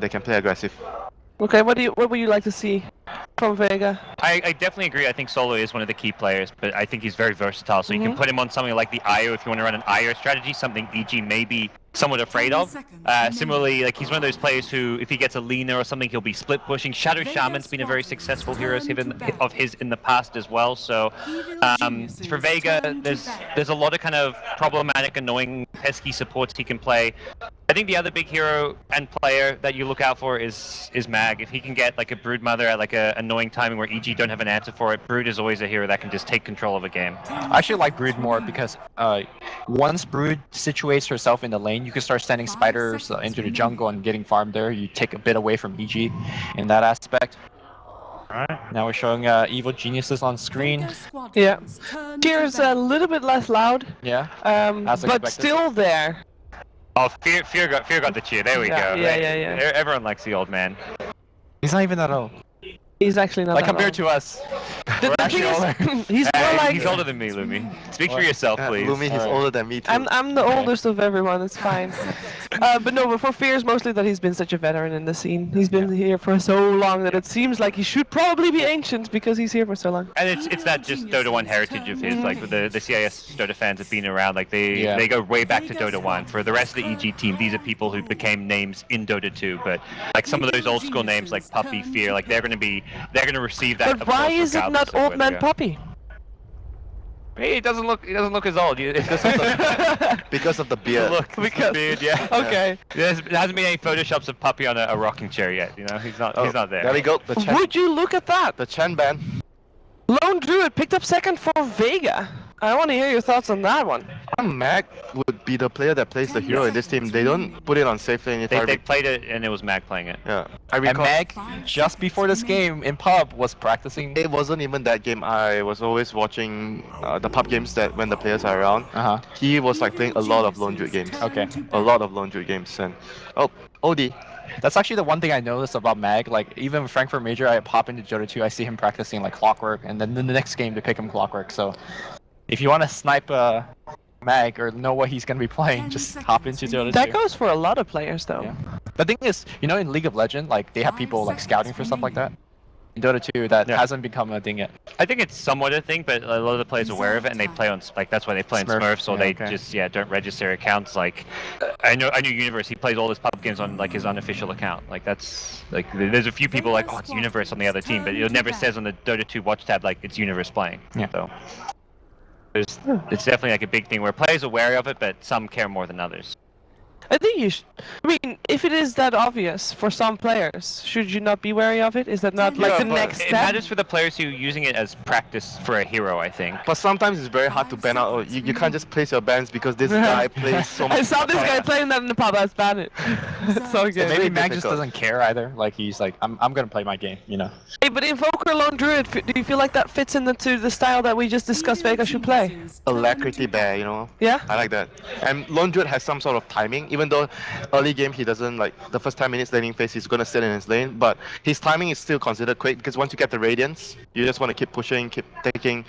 they can play aggressive. Okay, what would you like to see from Vega? I definitely agree. I think Solo is one of the key players, but I think he's very versatile. So you can put him on something like the IO if you want to run an IO strategy, something EG may be somewhat afraid of. Similarly, like he's one of those players who, if he gets a leaner or something, he'll be split pushing. Shadow Shaman's been a very successful hero of his in the past as well. So for Vega, there's a lot of kind of problematic, annoying, pesky supports he can play. I think the other big hero and player that you look out for is Mag. If he can get like a Brood Mother at like a annoying timing where EG don't have an answer for it, Brood is always a hero that can just take control of a game. I actually like Brood more because once Brood situates herself in the lane, you can start sending spiders into the jungle and getting farmed there. You take a bit away from EG in that aspect. Alright, now we're showing evil geniuses on screen. Yeah, Fear's a little bit less loud. Yeah, but still there. Oh, Fear got the cheer. There we go. Yeah. Everyone likes the old man. He's not even that old. He's actually not like that compared old. to us. The thing is, he's more like... He's older than me, Lumi. Speak for yourself, please. Lumi, he's older than me too. I'm the oldest of everyone, it's fine. But no, but for Fear is mostly that he's been such a veteran in the scene. He's been here for so long that it seems like he should probably be ancient because he's here for so long. And it's that just Dota 1 heritage of his, like the CIS Dota fans have been around, like they go way back to Dota 1. For the rest of the EG team, these are people who became names in Dota 2, but like some of those old school names like Puppy, Fear, like they're gonna receive that. But why is it not Old Man Puppy? He doesn't look as old. Because of the beard. Because beard, yeah. Okay. There hasn't been any photoshops of Puppy on a rocking chair yet. You know, he's not there. There we go. Would you look at that? The Chen ban. Lone Druid picked up second for Vega. I want to hear your thoughts on that one. Mag would be the player that plays the hero in this team. They don't put it on safe lane. They played it and it was Mag playing it. Yeah. And Mag, just before this game in pub, was practicing. It wasn't even that game. I was always watching the pub games that when the players are around. He was like playing a lot of Lone Druid games. Okay. A lot of Lone Druid games. And OD. That's actually the one thing I noticed about Mag. Like even Frankfurt Major, I pop into Dota 2, I see him practicing like Clockwork, and then in the next game they pick him Clockwork. So if you want to snipe Mag or know what he's gonna be playing, just hop into Dota 2. That goes for a lot of players though. Yeah. The thing is, you know, in League of Legends, like they have people like scouting for stuff like that. In Dota 2, that hasn't become a thing yet. I think it's somewhat a thing, but a lot of the players are aware of it, and they play on like that's why they play on Smurfs, or they just don't register accounts. Like I know Universe, he plays all his pub games on like his unofficial account. Like that's like there's a few people like, oh, it's Universe on the other team, but it never says on the Dota 2 watch tab like it's Universe playing. Yeah. So it's definitely like a big thing where players are wary of it, but some care more than others. I think you should. I mean, if it is that obvious for some players, should you not be wary of it? Is that not like the next step? It matters for the players who are using it as practice for a hero, I think. But sometimes it's very hard to ban out. Oh, you can't just place your bans because this guy plays so much. I saw this guy playing that in the pub. Let's ban it. So good. So maybe Mag just doesn't care either. Like he's like, I'm gonna play my game, you know. Hey, but Invoker Lone Druid, do you feel like that fits into the style that we just discussed Vega should play? Alacrity bear, you know. Yeah. I like that. And Lone Druid has some sort of timing, even though early game he doesn't like the first 10 minutes laning phase he's gonna sit in his lane, but his timing is still considered quick because once you get the radiance, you just want to keep pushing, keep taking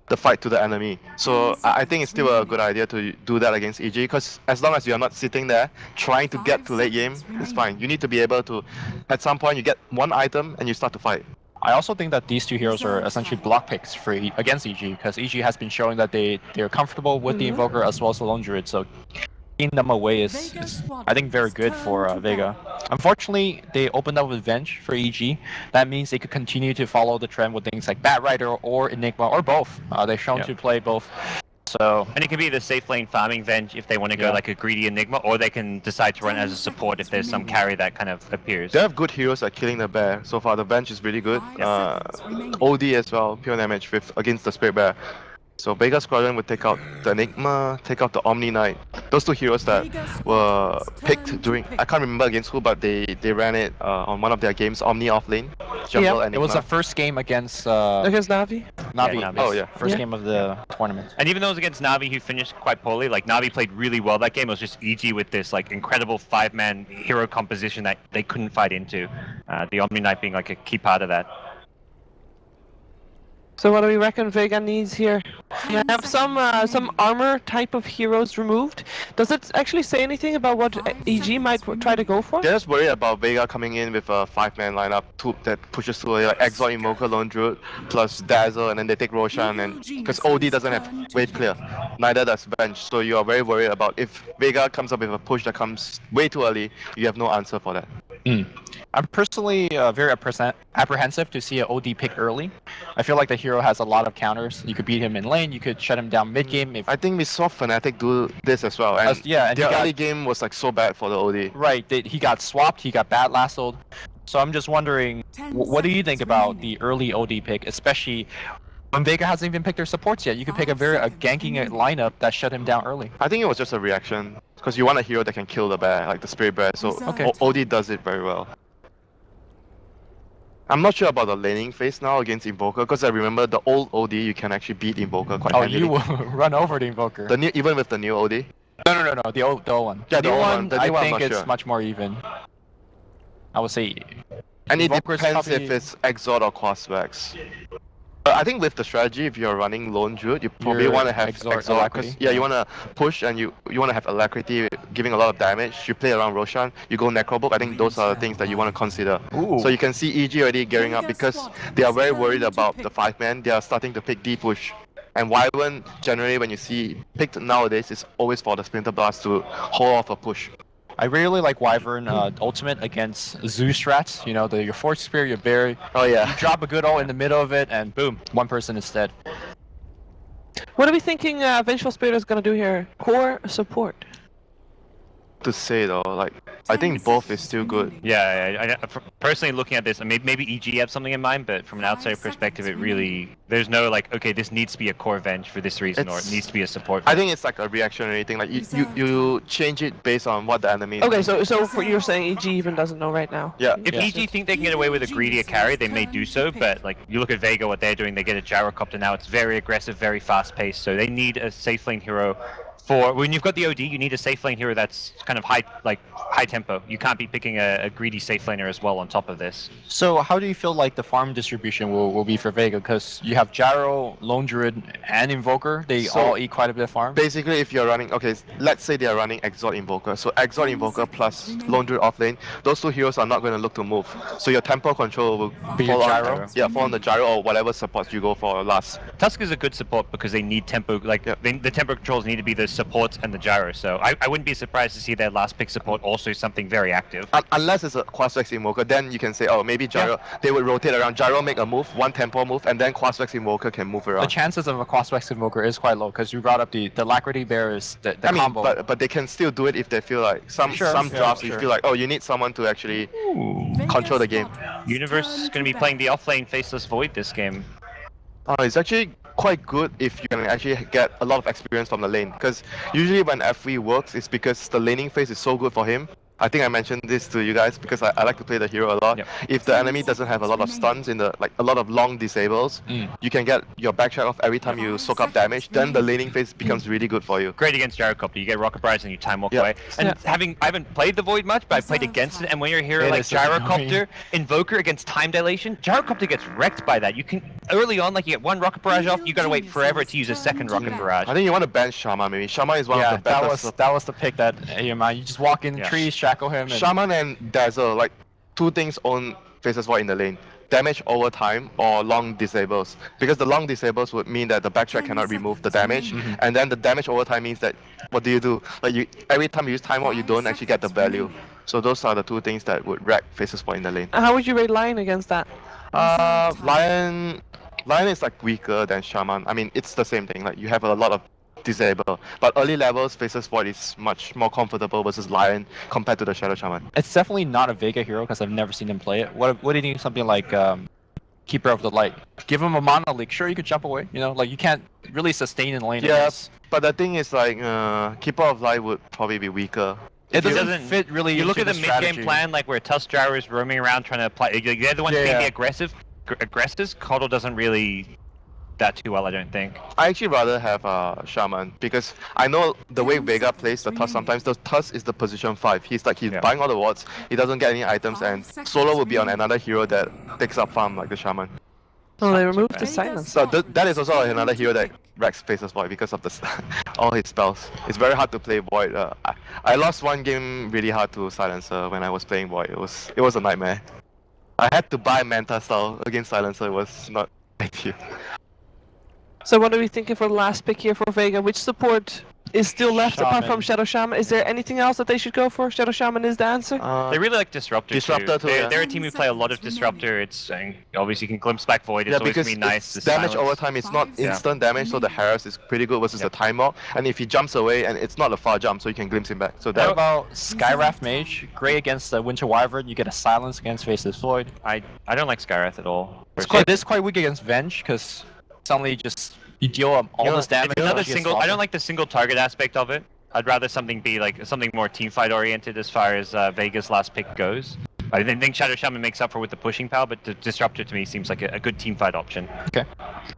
the fight to the enemy. So I think it's still a good idea to do that against EG because as long as you're not sitting there trying to get to late game, it's fine. You need to be able to, at some point you get one item and you start to fight. I also think that these two heroes are essentially block picks for against EG because EG has been showing that they're comfortable with the Invoker as well as the Lone Druid. So keeping them away is I think very good for Vega. Unfortunately, they opened up with Venge for EG. That means they could continue to follow the trend with things like Bat Rider or Enigma or both. They've shown to play both. So and it can be the safe lane farming Venge if they want to go like a greedy Enigma, or they can decide to run as a support if there's some carry that kind of appears. They have good heroes at killing the bear. So far, the Venge is really good. OD as well, pure damage against the Spirit Bear. So Vega Squadron would take out the Enigma, take out the Omni Knight. Those two heroes that were picked during, I can't remember against who, but they ran it on one of their games, Omni off lane. Jungle Enigma. It was the first game against Navi? Navi. Yeah, Navi. Oh yeah. First game of the tournament. And even though it was against Navi, who finished quite poorly, like Navi played really well that game. It was just EG with this like incredible 5-man hero composition that they couldn't fight into. The Omni Knight being like a key part of that. So what do we reckon Vega needs here? We have some armor type of heroes removed. Does it actually say anything about what EG might try to go for? They're just worried about Vega coming in with a 5-man lineup that pushes through like Exalt, Invoker, Lone Druid, plus Dazzle, and then they take Roshan, and because OD doesn't have wave clear, neither does Bench, so you are very worried about if Vega comes up with a push that comes way too early, you have no answer for that. I'm personally very apprehensive to see an OD pick early. I feel like the hero has a lot of counters. You could beat him in lane, you could shut him down mid game. If I think we saw Fnatic do this as well, and and their early game was like so bad for the OD. Right, he got swapped, he got bad lassoed. So I'm just wondering, what do you think about the early OD pick, especially when Vega hasn't even picked their supports yet? You could pick a ganking lineup that shut him down early. I think it was just a reaction, because you want a hero that can kill the bear, like the Spirit Bear, so OD does it very well. I'm not sure about the laning phase now against Invoker, because I remember the old OD you can actually beat Invoker quite handily. You will run over the Invoker. Even with the new OD? No, the old one. Yeah, the new one. I think it's much more even. I would say. And it Invoker's depends probably... if it's Exalt or Quasvex. I think with the strategy, if you're running Lone Druid, you probably want to have Exalt, because you want to push and you want to have Alacrity, giving a lot of damage. You play around Roshan, you go Necrobook. I think those are the things that you want to consider. Ooh. So you can see EG already gearing up because they are very worried about the 5-man. They are starting to pick D push. And Wyvern, generally when you see picked nowadays, is always for the Splinter Blast to hold off a push. I really like Wyvern ultimate against Zoo strats. You know, your Force Spear, your Berry. Oh yeah. You drop a good ult in the middle of it, and boom, one person is dead. What are we thinking Vengeful Spirit is going to do here? Core support? To say though, like I think both is still good. Yeah, personally looking at this, I mean, maybe EG have something in mind, but from an outside perspective, it really there's no like, okay, this needs to be a core Venge for this reason, or it needs to be a support. I think it's like a reactionary thing. Like you change it based on what the enemy. Okay, so for you're saying EG even doesn't know right now. Yeah. If EG think they can get away with a greedier carry, they may do so, but like you look at Vega, what they're doing, they get a gyrocopter now. It's very aggressive, very fast paced, so they need a safe lane hero. For when you've got the OD, you need a safe lane hero that's kind of high tempo. You can't be picking a greedy safe laner as well on top of this. So how do you feel like the farm distribution will be for Vega? Because you have Gyro, Lone Druid, and Invoker. They all eat quite a bit of farm. Basically, if you're running, okay, let's say they are running Exalt Invoker. So Exalt Invoker plus Lone Druid off lane, those two heroes are not going to look to move. So your tempo control will fall on Gyro. Yeah, fall on the Gyro or whatever supports you go for last. Tusk is a good support because they need tempo. Like the tempo controls need to be the support and the Gyro. So I wouldn't be surprised to see their last pick support also something very active. Unless it's a Quasvex Invoker, then you can say, oh, maybe Gyro. They would rotate around. Gyro make a move, one tempo move, and then Quasvex Invoker can move around. The chances of a Quasvex Invoker is quite low because you brought up the Alacrity Bear is the combo. But they can still do it if they feel like some drafts you feel like, oh, you need someone to actually control the game. Universe is going to be playing the offlane Faceless Void this game. It's actually quite good if you can actually get a lot of experience from the lane, because usually when F3 works, it's because the laning phase is so good for him. I think I mentioned this to you guys because I like to play the hero a lot. Yep. If the enemy doesn't have a lot of stuns in the a lot of long disables, you can get your backtrack off every time you soak up damage. Then the laning phase becomes really good for you. Great against Gyrocopter. You get Rocket Barrage and you time walk away. And I haven't played the Void much, but I played against it. And when you're a hero like Gyrocopter, Invoker against time dilation, Gyrocopter gets wrecked by that. You can early on, like you get one Rocket Barrage off, you gotta wait forever to use a second Rocket Barrage. I think you want to ban Shaman maybe. Shaman is one of the best. That was the pick that you just walk in the trees, shackle him. Shaman and Dazzle, like two things on Faceless Void in the lane. Damage over time or long disables. Because the long disables would mean that the backtrack cannot remove the damage. And then the damage over time means that, what do? Like every time you use time out, you don't actually get the value. So those are the two things that would wreck Faceless Void in the lane. How would you rate Lion against that? Lion is like weaker than Shaman. I mean, it's the same thing. Like you have a lot of disable, but early levels Faceless Void is much more comfortable versus Lion compared to the Shadow Shaman. It's definitely not a Vega hero because I've never seen him play it. What do you think something like Keeper of the Light? Give him a mana leak. Sure, you could jump away. You know, like you can't really sustain in lane. Yes, but the thing is like Keeper of Light would probably be weaker. It doesn't fit really. You look at the mid-game plan, like where Tusk Gyro is roaming around trying to apply. They're the ones being the aggressive. Aggressors, Coddle doesn't really that too well, I don't think. I actually rather have Shaman because I know the way Vega plays the Tusk sometimes. The Tusk is the position 5. He's buying all the wards. He doesn't get any items, and solo will be on another hero that picks up farm like the Shaman. Oh, they Not so removed bad. the silence. So that is also another hero that Rex faces Void because of all his spells. It's very hard to play Void. I lost one game really hard to Silencer when I was playing Void. It was a nightmare. I had to buy Manta style against Silencer. It was not ideal. So what are we thinking for the last pick here for Vega? Which support is still left apart from Shaman. Shadow Shaman? Is there anything else that they should go for? Shadow Shaman is the answer? They really like Disruptor. Disruptor too, yeah. They're a team who play a lot of Disruptor. It's obviously you can glimpse back Void. It's Yeah, always because gonna be nice. it's to damage silence. over time. It's not instant damage, so the harass is pretty good versus Yep. the time walk. And if he jumps away, and it's not a far jump, so you can glimpse him back. So What that about Skywrath Mage? Great against the Winter Wyvern, you get a silence against Faceless Void. I don't like Skywrath at all. It is quite weak against Venge, because suddenly just you deal all this damage. It's another she gets single. I slaughtered. don't like the single target aspect of it. I'd rather something be like something more teamfight oriented as far as Vega's last pick goes. I think Shadow Shaman makes up for with the pushing power, but the Disruptor to me seems like a good teamfight option. Okay.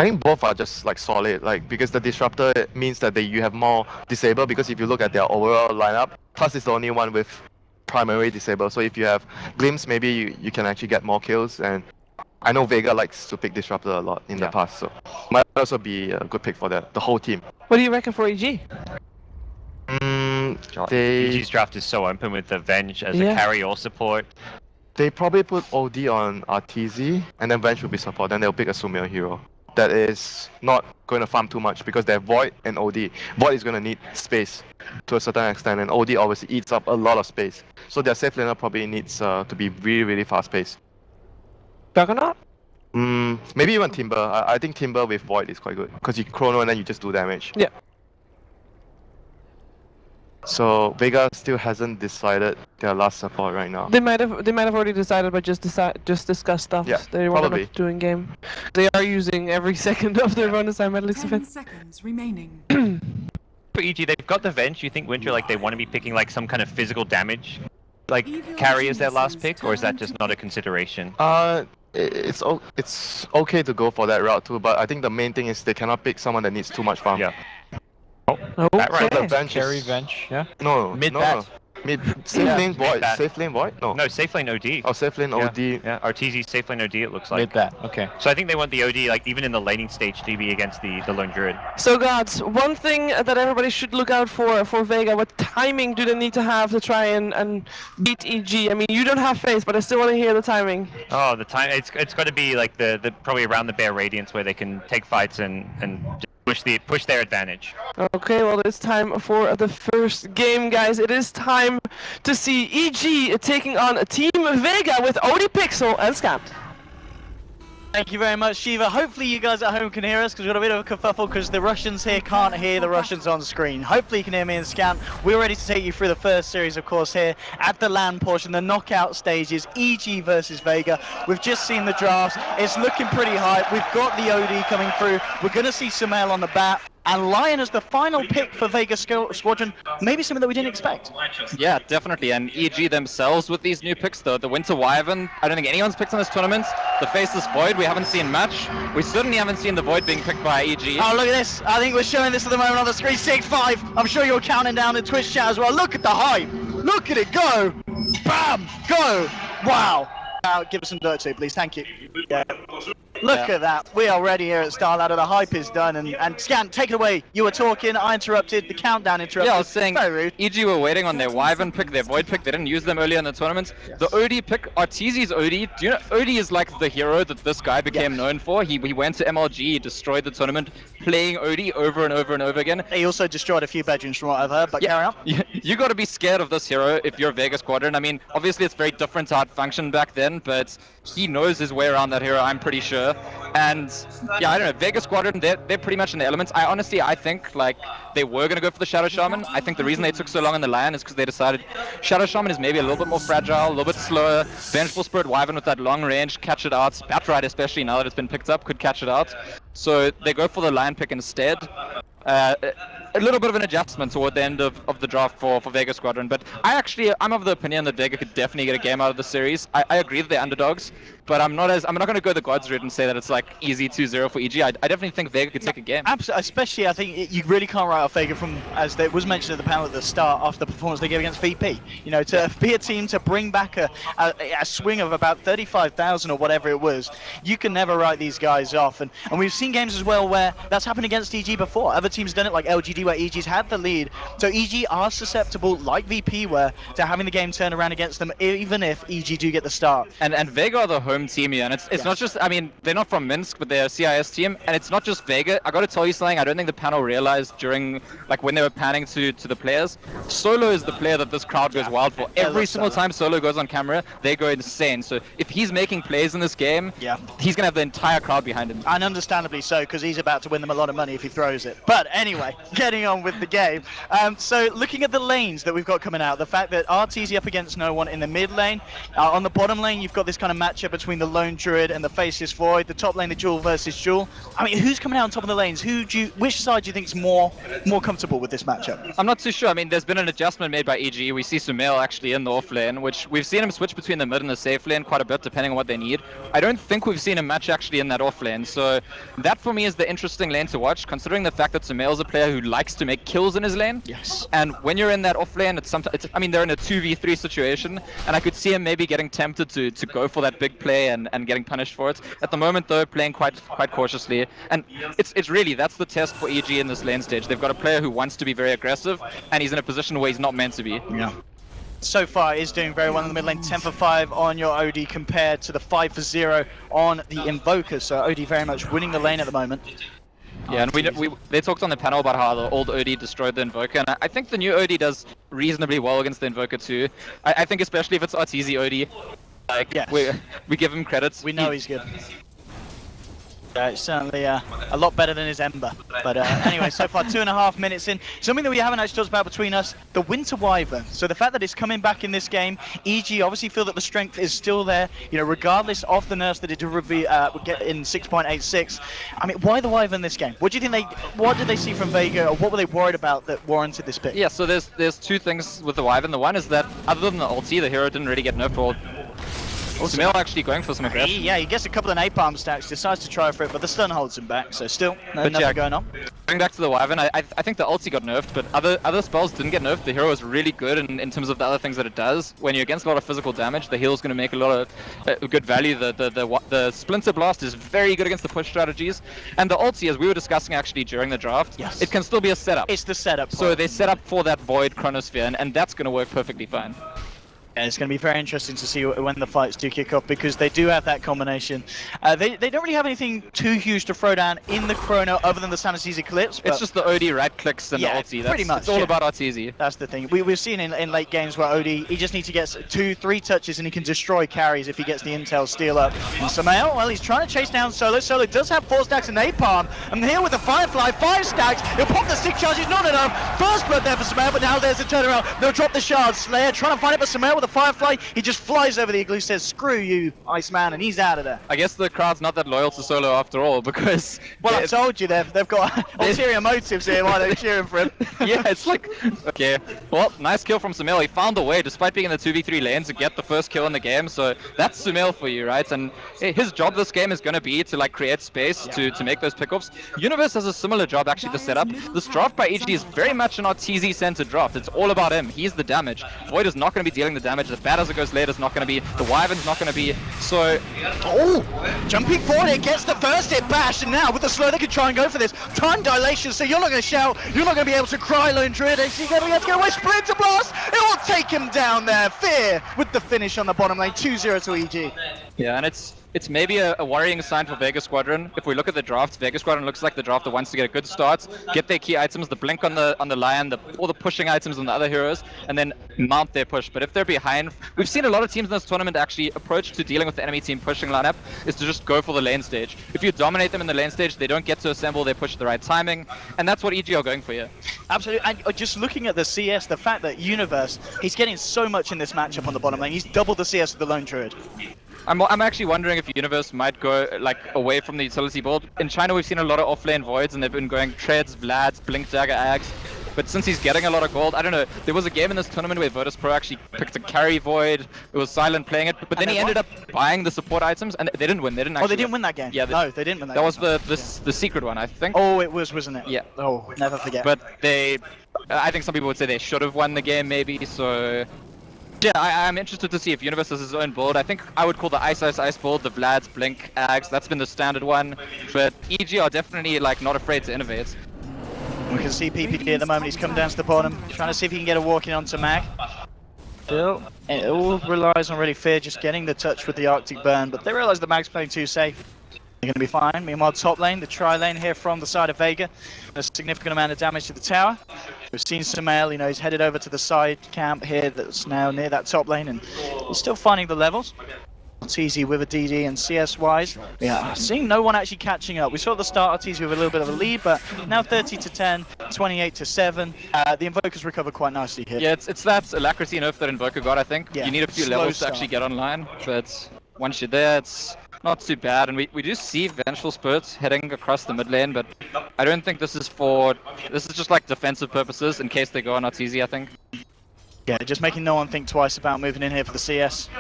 I think both are just like solid, like because the disruptor means that you have more disable. Because if you look at their overall lineup, Plus is the only one with primary disable. So if you have glimpse, maybe you can actually get more kills. And I know Vega likes to pick disruptor a lot in the past, so might also be a good pick for the whole team. What do you reckon for EG? EG's draft is so open with the Venge as a carry or support. They probably put OD on RTZ, and then Venge will be support. Then they'll pick a Sumail hero that is not going to farm too much because they have Void and OD. Void is going to need space to a certain extent, and OD obviously eats up a lot of space. So their safe laner probably needs to be really, really fast paced. Juggernaut? Maybe even Timber. I think Timber with Void is quite good because you chrono and then you just do damage. Yeah. So Vega still hasn't decided their last support right now. They might have already decided, but just discuss stuff. Yeah, They want probably. to doing game. They are using every second of their bonus time at least. 10 seconds remaining. For EG, they've got the Venge. You think Winter like they want to be picking like some kind of physical damage, like carry as their last pick, or is that just not a consideration? It's okay to go for that route too, but I think the main thing is they cannot pick someone that needs too much farm. Yeah. Okay. right. So the bench Carry is... Venge, yeah? No, Mid no, bat. no. Mid safe lane Void. bat. Safe lane Void? No. No, safe lane OD. Oh, safe lane OD. Yeah, RTZ safe lane OD. It looks like. Mid bat, okay. So I think they want the OD like even in the laning stage to be against the Lone Druid. So gods, one thing that everybody should look out for Vega, what timing do they need to have to try and beat EG? I mean, you don't have face, but I still want to hear the timing. Oh, the time it's got to be like the probably around the Bear Radiance where they can take fights and push their advantage. Okay, well it's time for the first game, guys. It is time to see EG taking on Team Vega with OD Pixel and Scam. Thank you very much, Shiva. Hopefully you guys at home can hear us, because we've got a bit of a kerfuffle because the Russians here can't hear the Russians on screen. Hopefully you can hear me and Scant. We're ready to take you through the first series, of course, here at the LAN portion, the knockout stages, EG versus Vega. We've just seen the drafts. It's looking pretty hype. We've got the OD coming through. We're going to see Sumail on the bat. And Lion as the final pick for Vega Squadron, maybe something that we didn't expect. Yeah, definitely. And EG themselves with these new picks, the Winter Wyvern, I don't think anyone's picked on this tournament. The Faceless Void, we haven't seen much. We certainly haven't seen the Void being picked by EG. Oh, look at this. I think we're showing this at the moment on the screen. 6-5. I'm sure you're counting down the Twitch chat as well. Look at the hype. Look at it go. Bam. Go. Wow. Give us some dirt too, please. Thank you. Yeah. Look at that. We are ready here at Starladder. The hype is done. And Scant, take it away. You were talking. I interrupted. The countdown interrupted. Yeah, I was saying, very rude. EG were waiting on their Wyvern pick, their Void pick. They didn't use them earlier in the tournament. Yes. The OD pick, Arteezy's OD. Do you know, OD is like the hero that this guy became known for. He went to MLG, he destroyed the tournament, playing OD over and over and over again. He also destroyed a few bedrooms from what I've heard, but carry on. You got to be scared of this hero if you're Vega Squadron. I mean, obviously it's very different how it functioned back then, but he knows his way around that hero, I'm pretty sure. And yeah, I don't know, Vega Squadron, they're pretty much in the elements. I think like they were going to go for the Shadow Shaman. I think the reason they took so long in the line is because they decided Shadow Shaman is maybe a little bit more fragile, a little bit slower. Vengeful Spirit Wyvern with that long range, catch it out. Batright especially now that it's been picked up, could catch it out. So they go for the line pick instead. a little bit of an adjustment toward the end of the draft for Vega Squadron. But I'm of the opinion that Vega could definitely get a game out of the series. I agree that they're underdogs, but I'm not going to go the gods route and say that it's like easy 2-0 for EG. I definitely think Vega could take a game. Absolutely, especially I think you really can't write off Vega from, as it was mentioned at the panel at the start, after the performance they gave against VP. You know, to be a team to bring back a swing of about 35,000 or whatever it was, you can never write these guys off. And we've seen games as well where that's happened against EG before. Other teams done it, like LGD, where EG's had the lead. So EG are susceptible, like VP were, to having the game turn around against them, even if EG do get the start. And Vega are the home team here, and it's not just, I mean, they're not from Minsk, but they're a CIS team, and it's not just Vega. I got to tell you something, I don't think the panel realized during, like, when they were panning to the players, Solo is the player that this crowd goes wild for. Every single time Solo goes on camera, they go insane. So if he's making plays in this game, he's going to have the entire crowd behind him. And understandably so, because he's about to win them a lot of money if he throws it. But anyway, getting on with the game. So looking at the lanes that we've got coming out, the fact that RT's up against no one in the mid lane. On the bottom lane, you've got this kind of matchup between the Lone Druid and the Faceless Void. The top lane, the Duel versus Duel. I mean, who's coming out on top of the lanes? Which side do you think is more comfortable with this matchup? I'm not too sure. I mean, there's been an adjustment made by EG. We see Sumail actually in the off lane, which we've seen him switch between the mid and the safe lane quite a bit, depending on what they need. I don't think we've seen him match actually in that off lane. So that for me is the interesting lane to watch, considering the fact that Sumail's a player who likes to make kills in his lane. Yes. And when you're in that off lane, I mean, they're in a 2v3 situation, and I could see him maybe getting tempted to go for that big play and getting punished for it. At the moment, though, playing quite cautiously. And it's really, that's the test for EG in this lane stage. They've got a player who wants to be very aggressive, and he's in a position where he's not meant to be. Yeah. So far is doing very well in the mid lane, 10 for 5 on your OD compared to the 5 for 0 on the Invoker. So OD very much winning the lane at the moment. Yeah, and they talked on the panel about how the old OD destroyed the Invoker, and I think the new OD does reasonably well against the Invoker too. I think especially if it's RTZ OD, like, yes, we give him credits. We know he's good. It's certainly a lot better than his Ember. But anyway, so far 2.5 minutes in. Something that we haven't actually talked about between us, the Winter Wyvern. So the fact that it's coming back in this game, EG obviously feel that the strength is still there, you know, regardless of the nerfs that it would get in 6.86. I mean, why the Wyvern this game? What do you think what did they see from Vega, or what were they worried about that warranted this pick? Yeah, so there's two things with the Wyvern. The one is that other than the ulti, the hero didn't really get nerfed or Sumail actually going for some aggression. Yeah, he gets a couple of napalm stacks, decides to try for it, but the stun holds him back, so still nothing going on. Going back to the Wyvern, I think the ulti got nerfed, but other spells didn't get nerfed. The hero is really good in terms of the other things that it does. When you're against a lot of physical damage, the heal is going to make a lot of good value. The Splinter Blast is very good against the push strategies, and the ulti, as we were discussing actually during the draft, it can still be a setup. It's the setup. So they set up for that Void Chronosphere, and that's going to work perfectly fine. And it's going to be very interesting to see when the fights do kick off, because they do have that combination. They don't really have anything too huge to throw down in the Chrono other than the Sanity's Eclipse. It's just the OD right clicks and the ulti. Pretty much. It's all about RTZ. That's the thing. We've seen in late games where OD, he just needs to get 2-3 touches and he can destroy carries if he gets the intel steal up. And Sumail, well, he's trying to chase down Solo. Solo does have 4 stacks of napalm. And here with the Firefly, 5 stacks. He'll pop the 6 charges, not enough. First blood there for Sumail, but now there's a turnaround. They'll drop the shards. Slayer trying to find it, but Sumail with the Firefly, he just flies over the igloo, says, "Screw you, Iceman," and he's out of there. I guess the crowd's not that loyal to Solo after all, because... Well, I told you, they've got ulterior motives here while they're cheering for him. Yeah, it's like... Okay, well, nice kill from Sumail. He found a way, despite being in the 2v3 lane, to get the first kill in the game, so that's Sumail for you, right? And his job this game is going to be to, like, create space to make those pickups. Universe has a similar job, actually, to set up. This draft by EG is very much an RTZ-centered draft. It's all about him. He's the damage. Void is not going to be dealing the damage. As bad as it goes later, is not going to be. The Wyvern's not going to be. So, jumping forward, it gets the first hit bash, and now with the slow, they can try and go for this time dilation. So you're not going to shout, you're not going to be able to cry, Lone Druid. You're going to be able to get away. Splinter Blast, it will take him down there. Fear with the finish on the bottom lane, 2-0 to EG. Yeah, and it's maybe a worrying sign for Vega Squadron. If we look at the draft, Vega Squadron looks like the draft that wants to get a good start, get their key items, the blink on the Lion, all the pushing items on the other heroes, and then mount their push. But if they're behind, we've seen a lot of teams in this tournament actually approach to dealing with the enemy team pushing lineup is to just go for the lane stage. If you dominate them in the lane stage, they don't get to assemble, they push at the right timing, and that's what EG are going for here. Absolutely, and just looking at the CS, the fact that Universe, he's getting so much in this matchup on the bottom lane, he's doubled the CS of the Lone Druid. I'm actually wondering if Universe might go like away from the utility build. In China, we've seen a lot of offlane voids, and they've been going treads, Vlads, blink dagger, ags. But since he's getting a lot of gold, I don't know. There was a game in this tournament where Virtus Pro actually picked a carry void. It was Silent playing it, but then he ended up buying the support items, and they didn't win. They didn't. Actually they didn't win that game. Yeah, no, they didn't win that. That game. was the secret one, I think. Oh, it was, wasn't it? Yeah. Oh, never forget. But they, I think some people would say they should have won the game, maybe. So. Yeah, I'm interested to see if Universe has his own build. I think I would call the Ice build the Vlad's Blink Ags. That's been the standard one. But EG are definitely like not afraid to innovate. We can see PPD at the moment. He's come down to the bottom, trying to see if he can get a walk in onto Mag. Still, it all relies on really Fear just getting the touch with the Arctic Burn, but they realise the Mag's playing too safe. They're going to be fine. Meanwhile, top lane, the tri-lane here from the side of Vega. A significant amount of damage to the tower. We've seen Sumail, you know, he's headed over to the side camp here that's now near that top lane, and he's still finding the levels. It's easy with a DD and CS-wise. Yeah, seeing no one actually catching up. We saw at the start Arteezy with a little bit of a lead, but now 30-10, 28-7. The Invokers recover quite nicely here. Yeah, it's that alacrity nerf that Invoker got, I think. Yeah, you need a few slow levels start. to actually get online, but once you're there, it's not too bad. And we do see Vengeful Spirits heading across the mid lane, but I don't think this is just like defensive purposes in case they go on Arteezy, I think. Yeah, just making no one think twice about moving in here for the CS.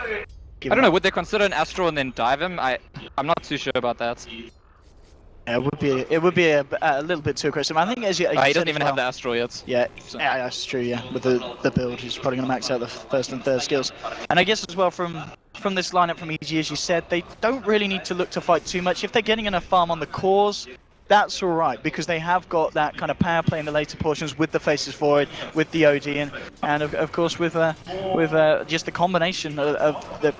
I don't know, would they consider an Astro and then dive him? I'm not too sure about that. Yeah, it would be a little bit too aggressive. I think as you He said doesn't as even well, have the Astro yet. Yeah, So. yeah, that's true. Yeah, with the build, he's probably going to max out the first and third skills. And I guess as well from this lineup from EG, as you said, they don't really need to look to fight too much. If they're getting enough farm on the cores, that's all right, because they have got that kind of power play in the later portions with the Faces Void, with the OD, and of course with just the combination of the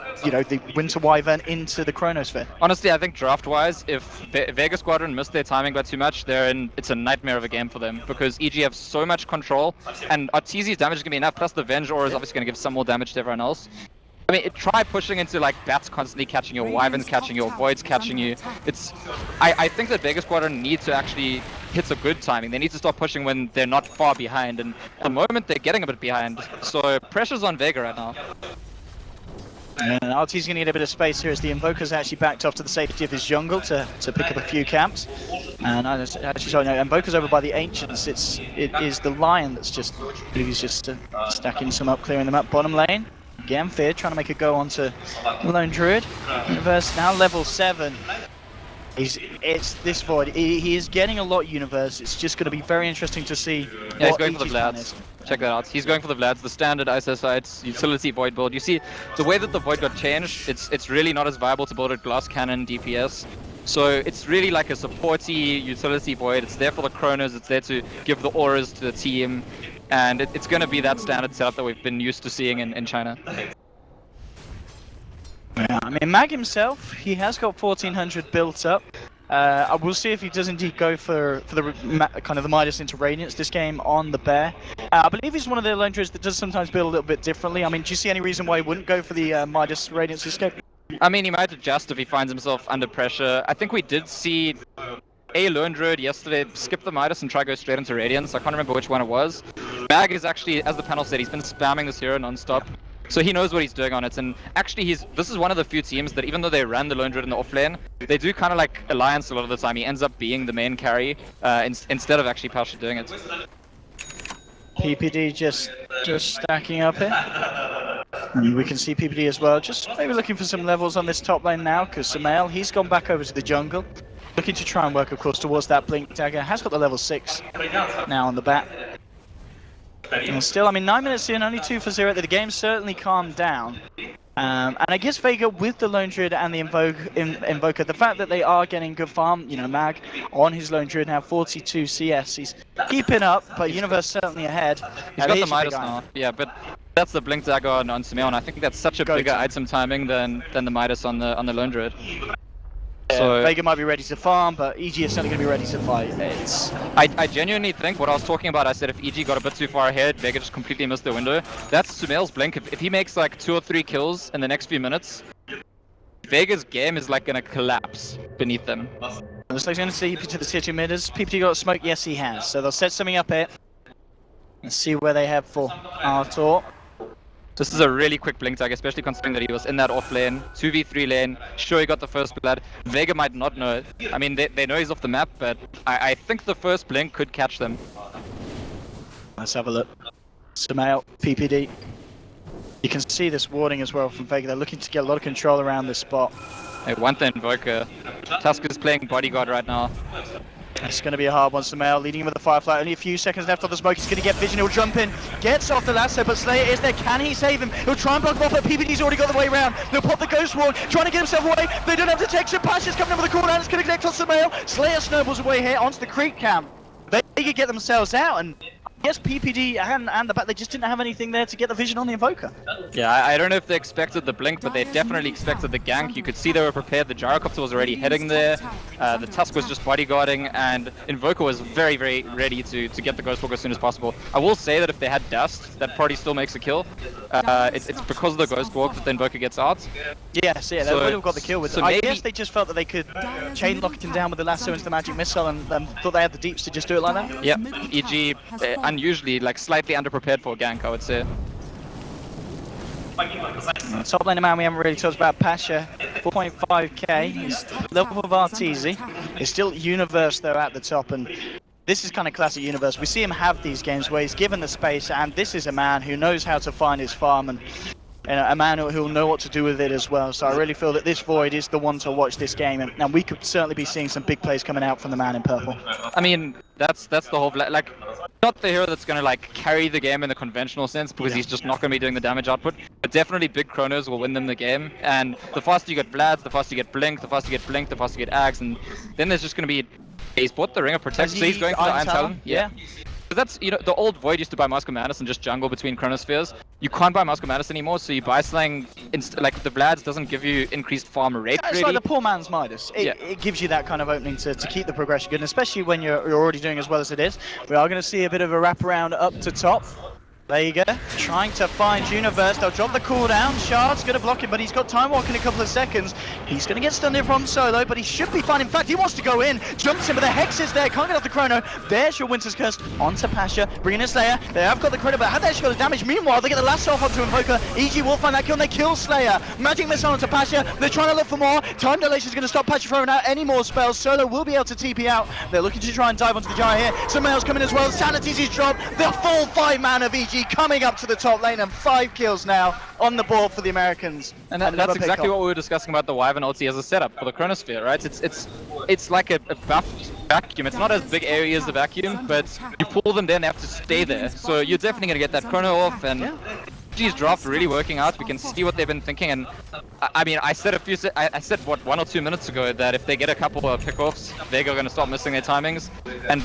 Winter Wyvern into the Chronosphere. Honestly, I think draft-wise, if Vega Squadron missed their timing by too much, it's a nightmare of a game for them, because EG have so much control, and Arteezy's damage is going to be enough, plus the Venge Aura is obviously going to give some more damage to everyone else. I mean, try pushing into like bats constantly catching your wyverns, catching your voids, catching you. I think that Vega Squadron need to actually hit a good timing. They need to start pushing when they're not far behind, and at the moment they're getting a bit behind. So pressure's on Vega right now. And Arteezy's going to get a bit of space here as the Invoker's actually backed off to the safety of his jungle to pick up a few camps. And I actually saw Invoker's over by the Ancients. It is the Lion that's just stacking some up, clearing them up. Bottom lane. Again, Fear trying to make a go onto the Lone Druid. Universe now level 7. It's this Void. He is getting a lot Universe. It's just going to be very interesting to see. Yeah, he's going for the Vlads. Check that out. He's going for the Vlads, the standard Isosites utility Void build. You see, the way that the Void got changed, it's really not as viable to build a Glass Cannon DPS. So it's really like a supporty utility Void. It's there for the Chronos. It's there to give the auras to the team. And it's going to be that standard setup that we've been used to seeing in China. Yeah, I mean, Mag himself, he has got 1400 built up. I will see if he does indeed go for the kind of the Midas into Radiance this game on the Bear. I believe he's one of the Lone Druids that does sometimes build a little bit differently. I mean, do you see any reason why he wouldn't go for the Midas Radiance this game? I mean, he might adjust if he finds himself under pressure. I think we did see a Lone Druid yesterday skip the Midas and try to go straight into Radiance. I can't remember which one it was. Mag is actually, as the panel said, he's been spamming this hero non-stop. So he knows what he's doing on it, and actually this is one of the few teams that even though they ran the Lone Druid in the offlane, they do kind of like Alliance a lot of the time. He ends up being the main carry instead of actually partially doing it. PPD just stacking up here. And we can see PPD as well, just maybe looking for some levels on this top lane now, because Sumail, he's gone back over to the jungle. Looking to try and work, of course, towards that Blink Dagger. Has got the level 6 now on the bat. And still, I mean, 9 minutes in, only 2 for 0. The game's certainly calmed down. And I guess Vega with the Lone Druid and the Invoker, the fact that they are getting good farm, you know, Mag on his Lone Druid now, 42 CS. He's keeping up, but Universe certainly ahead. He's got the Midas now, yeah, but that's the Blink Dagger on Sumail, and I think that's such a bigger item timing than the Midas on the Lone Druid. So Vega might be ready to farm, but EG is certainly going to be ready to fight. I genuinely think what I was talking about, I said if EG got a bit too far ahead, Vega just completely missed the window. That's Sumail's blink. If he makes like 2 or 3 kills in the next few minutes, Vega's game is like going to collapse beneath them. Looks like he's going to see to the tier 2 midders. PPT got smoke? Yes, he has. So they'll set something up here. Let's see where they have for Artor. This is a really quick blink tag, especially considering that he was in that off lane, 2v3 lane. Sure, he got the first blood. Vega might not know it. I mean, they know he's off the map, but I think the first blink could catch them. Let's have a look. Samael, PPD. You can see this warding as well from Vega. They're looking to get a lot of control around this spot. They want the Invoker. Tusk is playing bodyguard right now. It's going to be a hard one. Samael leading him with the Firefly. Only a few seconds left on the smoke. He's going to get vision. He'll jump in. Gets off the lasso, but Slayer is there. Can he save him? He'll try and block him off, but PPD's already got the way around. They'll pop the Ghost Walk, trying to get himself away. They don't have detection. Pasha's coming in with the cooldown. It's going to connect on Samael. Slayer snowballs away here onto the creep camp. They could get themselves out, and yes, PPD and the back, they just didn't have anything there to get the vision on the Invoker. Yeah, I don't know if they expected the blink, but they definitely expected the gank. You could see they were prepared. The gyrocopter was already heading there. The Tusk was just bodyguarding, and Invoker was very, very ready to get the Ghostwalker as soon as possible. I will say that if they had Dust, that probably still makes a kill. It's because of the Ghostwalk that the Invoker gets out. Yes, yeah, they would have got the kill with so it. I maybe, guess they just felt that they could chain lock him down with the lasso into the magic missile and thought they had the deeps to just do it like that. Yep, EG unusually, like, slightly underprepared for a gank, I would say. Top laner man, we haven't really talked about Pasha. 4.5k, he's level of Arteezy. It's still Universe though at the top, and this is kind of classic Universe. We see him have these games where he's given the space, and this is a man who knows how to find his farm, and a man who'll know what to do with it as well. So I really feel that this Void is the one to watch this game, and we could certainly be seeing some big plays coming out from the man in purple. I mean, that's the whole, like, not the hero that's gonna like carry the game in the conventional sense, because he's just not gonna be doing the damage output. But definitely big chronos will win them the game, and the faster you get Vlad, the faster you get Blink, the faster you get Blink, the faster you get Ags, and then there's just gonna be, he's bought the Ring of Protection, so he's going for the Iron Talon. Yeah. That's, you know, the old Void used to buy Mask of Madness and just jungle between Chronospheres. You can't buy Mask of Madness anymore, so you buy Slang, like the Vlad's doesn't give you increased farm rate. It's really. like the poor man's Midas. It gives you that kind of opening to keep the progression good, and especially when you're already doing as well as it is. We are going to see a bit of a wraparound up to top. Vega trying to find Universe. They'll drop the cooldown. Shard's going to block him, but he's got Time Walk in a couple of seconds. He's going to get stunned here from Solo, but he should be fine. In fact, he wants to go in. Jumps in, but the Hex is there. Can't get off the Chrono. There's your Winter's Curse onto Pasha. Bringing in Slayer. They have got the Chrono, but have they actually got the damage? Meanwhile, they get the lasso off onto Invoker. EG will find that kill, and they kill Slayer. Magic Missile onto Pasha. They're trying to look for more. Time Dilation is going to stop Pasha throwing out any more spells. Solo will be able to TP out. They're looking to try and dive onto the Gyre here. Samael's coming as well. Sanity's his drop. The full 5-man of EG coming up to the top lane, and 5 kills now on the board for the Americans. And that's exactly what we were discussing about the Wyvern ulti as a setup for the Chronosphere, right? It's like a buffed vacuum. It's not as big area as the vacuum, but you pull them there and they have to stay there. So you're definitely gonna get that Chrono off, and EG's draft really working out. We can see what they've been thinking, and I mean, I said what, 1 or 2 minutes ago that if they get a couple of pickoffs, Vega are going to start missing their timings. And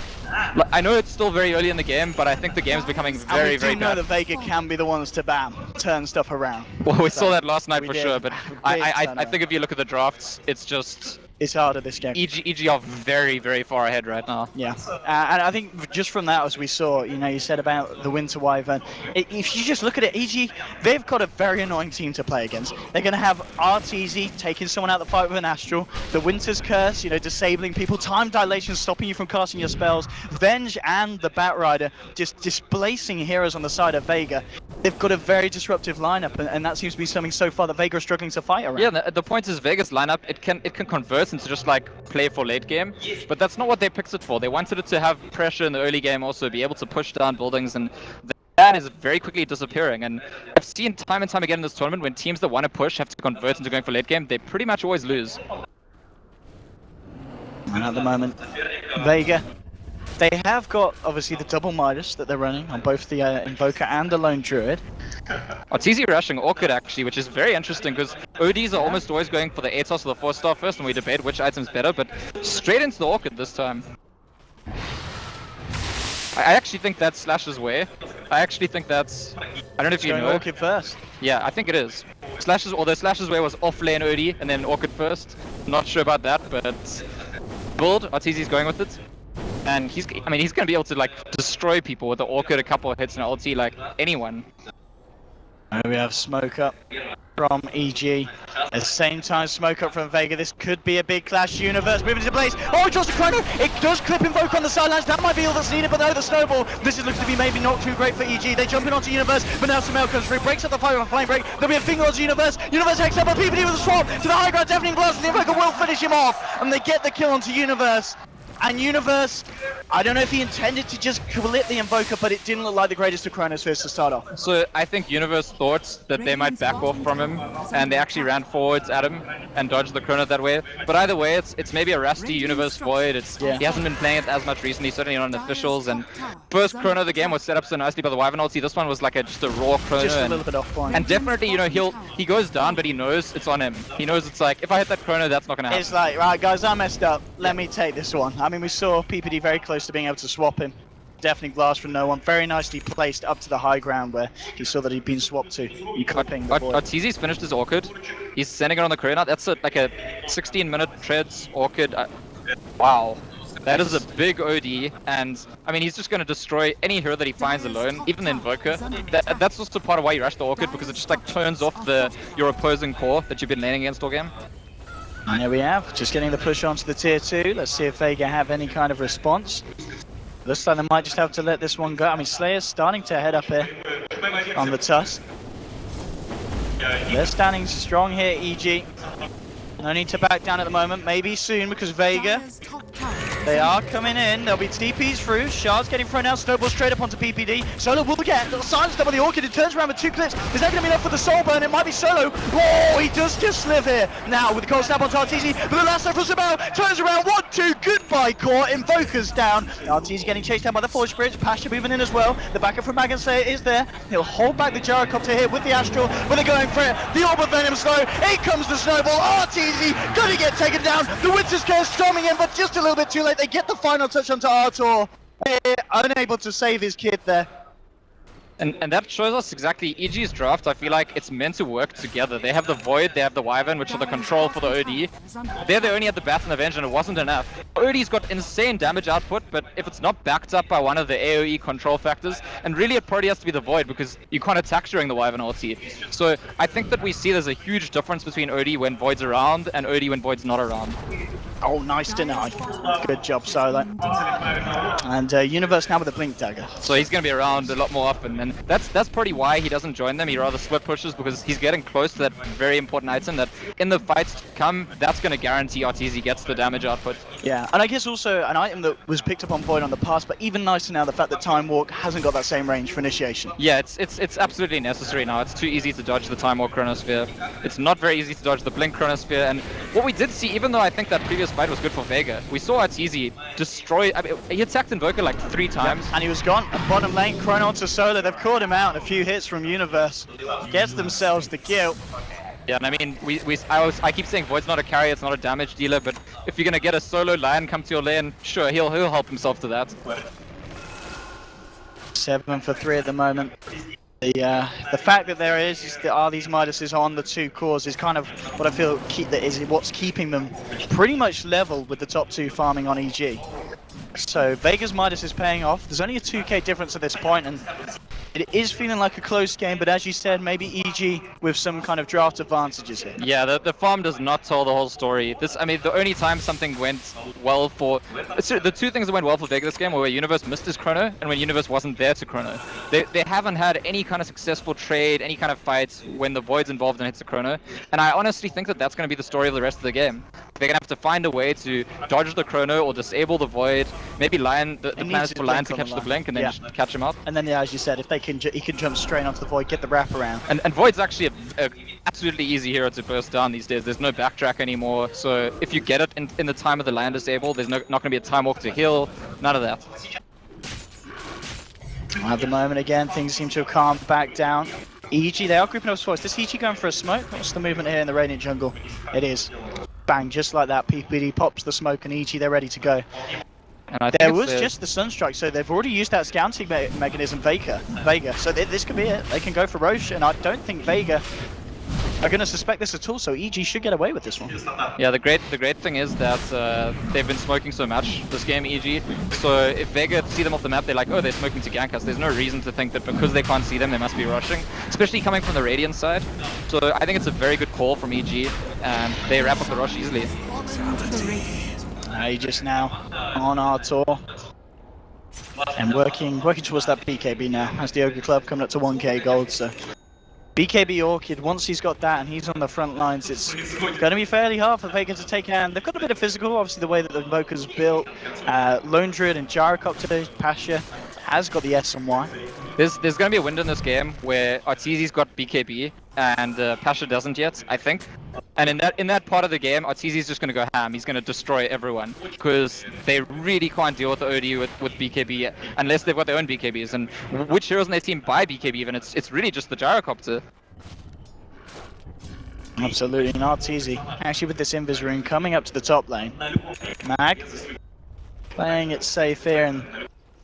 I know it's still very early in the game, but I think the game's becoming very, very bad. We do know that Vega can be the ones to turn stuff around. Well, we saw that last night for did. sure, but I think if you look at the drafts, it's just... It's harder this game. EG are very, very far ahead right now. Yeah, and I think just from that, as we saw, you know, you said about the Winter Wyvern, if you just look at it, EG, they've got a very annoying team to play against. They're going to have Arteezy taking someone out of the fight with an Astral, the Winter's Curse, you know, disabling people, Time Dilation stopping you from casting your spells, Venge and the Batrider just displacing heroes on the side of Vega. They've got a very disruptive lineup, and that seems to be something so far that Vega are struggling to fight around. Yeah, the point is Vega's lineup, it can convert into just like play for late game, but that's not what they picked it for. They wanted it to have pressure in the early game, also be able to push down buildings, and that is very quickly disappearing. And I've seen time and time again in this tournament when teams that want to push have to convert into going for late game, they pretty much always lose. And at the moment, Vega, they have got obviously the double Midas that they're running on both the Invoker and the Lone Druid. Arteezy rushing Orchid actually, which is very interesting because ODs are almost always going for the 8-star or the 4-star first, and we debate which item's better, but straight into the Orchid this time. I actually think that's Slash's way. I actually think that's... I don't know if you know. Orchid first. Yeah, I think it is. Although Slash's way was off lane OD and then Orchid first. Not sure about that, but build, Arteezy's going with it. And he's going to be able to like destroy people with the Orchid, a couple of hits and ulti, like anyone. And we have Smoke up. from EG. At the same time, smoke up from Vega. This could be a big clash. Universe moving into place. Oh, it draws the chrono. It does clip Invoke on the sidelines. That might be all that's needed, but no, the snowball. This is looks to be maybe not too great for EG. They jump in onto Universe, but now Samel comes through, breaks up the fire with a flame break. There'll be a finger onto Universe. Universe hacks up a PPD with a swap to the high ground, deafening blast, and the Invoker will finish him off. And they get the kill onto Universe. And Universe, I don't know if he intended to just clip the Invoker, but it didn't look like the greatest of Chronospheres to start off. So I think Universe thought that they might back off from him, and they actually ran forwards at him and dodged the Chrono that way. But either way, it's maybe a rusty Universe Void. He hasn't been playing it as much recently, certainly not on officials. And first Chrono of the game was set up so nicely by the Wyvern ulti. This one was like just a raw Chrono. Just a little bit off point. And definitely, you know, he goes down, but he knows it's on him. He knows it's like, if I hit that Chrono, that's not going to happen. It's like, right guys, I messed up. Let me take this one. I mean, we saw PPD very close to being able to swap him. Definitely blast from no one. Very nicely placed up to the high ground where he saw that he'd been swapped to. Clipping the board. Arteezy's finished his Orchid. He's sending it on the Corona. That's like a 16-minute treads Orchid. Wow. That is a big OD, and I mean, he's just going to destroy any hero that he finds alone, even the Invoker. That's also part of why you rush the Orchid, because it just like turns off your opposing core that you've been laning against all game. And there we have, just getting the push onto the tier 2. Let's see if Vega have any kind of response. Looks like they might just have to let this one go. I mean, Slayer's starting to head up here on the Tusk. They're standing strong here, EG. No need to back down at the moment, maybe soon, because Vega, they are coming in. There'll be TPs through, Shards getting thrown out, Snowball straight up onto PPD. Solo will get silenced up by the Orchid, it turns around with 2 clips. Is that going to be enough for the Soul Burn? It might be Solo. Oh, he does just live here. Now with the cold snap onto Arteezy, but the last for Samel turns around, 1-2, goodbye core, Invoker's down. Arteezy getting chased down by the Forge Spirits, Pasha moving in as well. The backup from Magan Slayer is there. He'll hold back the Gyrocopter here with the Astral, but they're going for it. The Orb of Venom slow, in comes the Snowball, Arteezy gonna get taken down. The Winter's Curse storming in, but just a little bit too late. They get the final touch onto Artur. They're unable to save his kid there. And that shows us exactly EG's draft. I feel like it's meant to work together. They have the Void, they have the Wyvern, which are the control for the OD. They only had the Bat and the Venge, and it wasn't enough. OD's got insane damage output, but if it's not backed up by one of the AoE control factors, and really it probably has to be the Void, because you can't attack during the Wyvern ulti. So I think that we see there's a huge difference between OD when Void's around, and OD when Void's not around. Oh, nice deny. Good job, Solo. And Universe now with a Blink Dagger. So he's going to be around a lot more often, and that's probably why he doesn't join them. He rather split pushes, because he's getting close to that very important item that in the fights to come, that's going to guarantee Arteezy gets the damage output. Yeah, and I guess also an item that was picked up on Void on the past, but even nicer now, the fact that Time Walk hasn't got that same range for initiation. Yeah, it's absolutely necessary now. It's too easy to dodge the Time Walk Chronosphere. It's not very easy to dodge the Blink Chronosphere, and what we did see, even though I think that previous fight was good for Vega, we saw Arteezy destroy. I mean, he attacked Invoker like 3 times. Yep. And he was gone. And bottom lane, Chrono onto Solo. They've caught him out. A few hits from Universe. Gets themselves the kill. Yeah, and I mean, I keep saying Void's not a carry, it's not a damage dealer, but if you're gonna get a solo Lion come to your lane, sure, he'll help himself to that. 7 for 3 at the moment. The fact that there are these Midases on the 2 cores is kind of what I feel what's keeping them pretty much level with the top 2 farming on EG. So Vega's Midas is paying off. There's only a 2k difference at this point, and it is feeling like a close game, but as you said, maybe EG with some kind of draft advantages here. Yeah, the farm does not tell the whole story. I mean, the only time something went well for... So the 2 things that went well for Vega this game were where Universe missed his Chrono, and when Universe wasn't there to Chrono. They haven't had any kind of successful trade, any kind of fights when the Void's involved and hits a Chrono, and I honestly think that that's going to be the story of the rest of the game. They're going to have to find a way to dodge the Chrono or disable the Void. Maybe Lion, the plan is for Lion to catch the Blink and then just catch him up. And then, yeah, as you said, if he can jump straight onto the Void, get the wrap around. And Void's actually a absolutely easy hero to burst down these days. There's no backtrack anymore. So if you get it in the time of the Lion disable, there's not going to be a time walk to heal. None of that. At the moment, again, things seem to have calmed back down. EG, they are grouping up forwards. Is EG going for a smoke? What's the movement here in the Radiant jungle? It is. Bang, just like that, PPD pops the smoke and EG, they're ready to go. And there was just the Sunstrike, so they've already used that scouting mechanism, Vega. So this could be it. They can go for Roche, and I don't think Vega are going to suspect this at all, so EG should get away with this one. Yeah, the great thing is that they've been smoking so much this game, EG. So if Vega see them off the map, they're like, oh, they're smoking to gank us. There's no reason to think that because they can't see them, they must be rushing, especially coming from the Radiant side. So I think it's a very good call from EG, and they wrap up the rush easily. Aegis now on our tour. And working towards that BKB now, as the Ogre Club coming up to 1k gold, so... BKB Orchid, once he's got that and he's on the front lines, it's going to be fairly hard for Vega to take hand. They've got a bit of physical, obviously the way that the Invoker's built. Lone Druid and Gyrocopter, Pasha has got the S and Y. There's going to be a window in this game where Arteezy's got BKB and Pasha doesn't yet, I think. And in that part of the game, Arteezy's just going to go ham. He's going to destroy everyone because they really can't deal with the OD with BKB unless they've got their own BKBs. And which heroes in their team buy BKB even? It's really just the Gyrocopter. Absolutely, not Arteezy. Actually with this Invis rune coming up to the top lane. Mag playing it safe here, and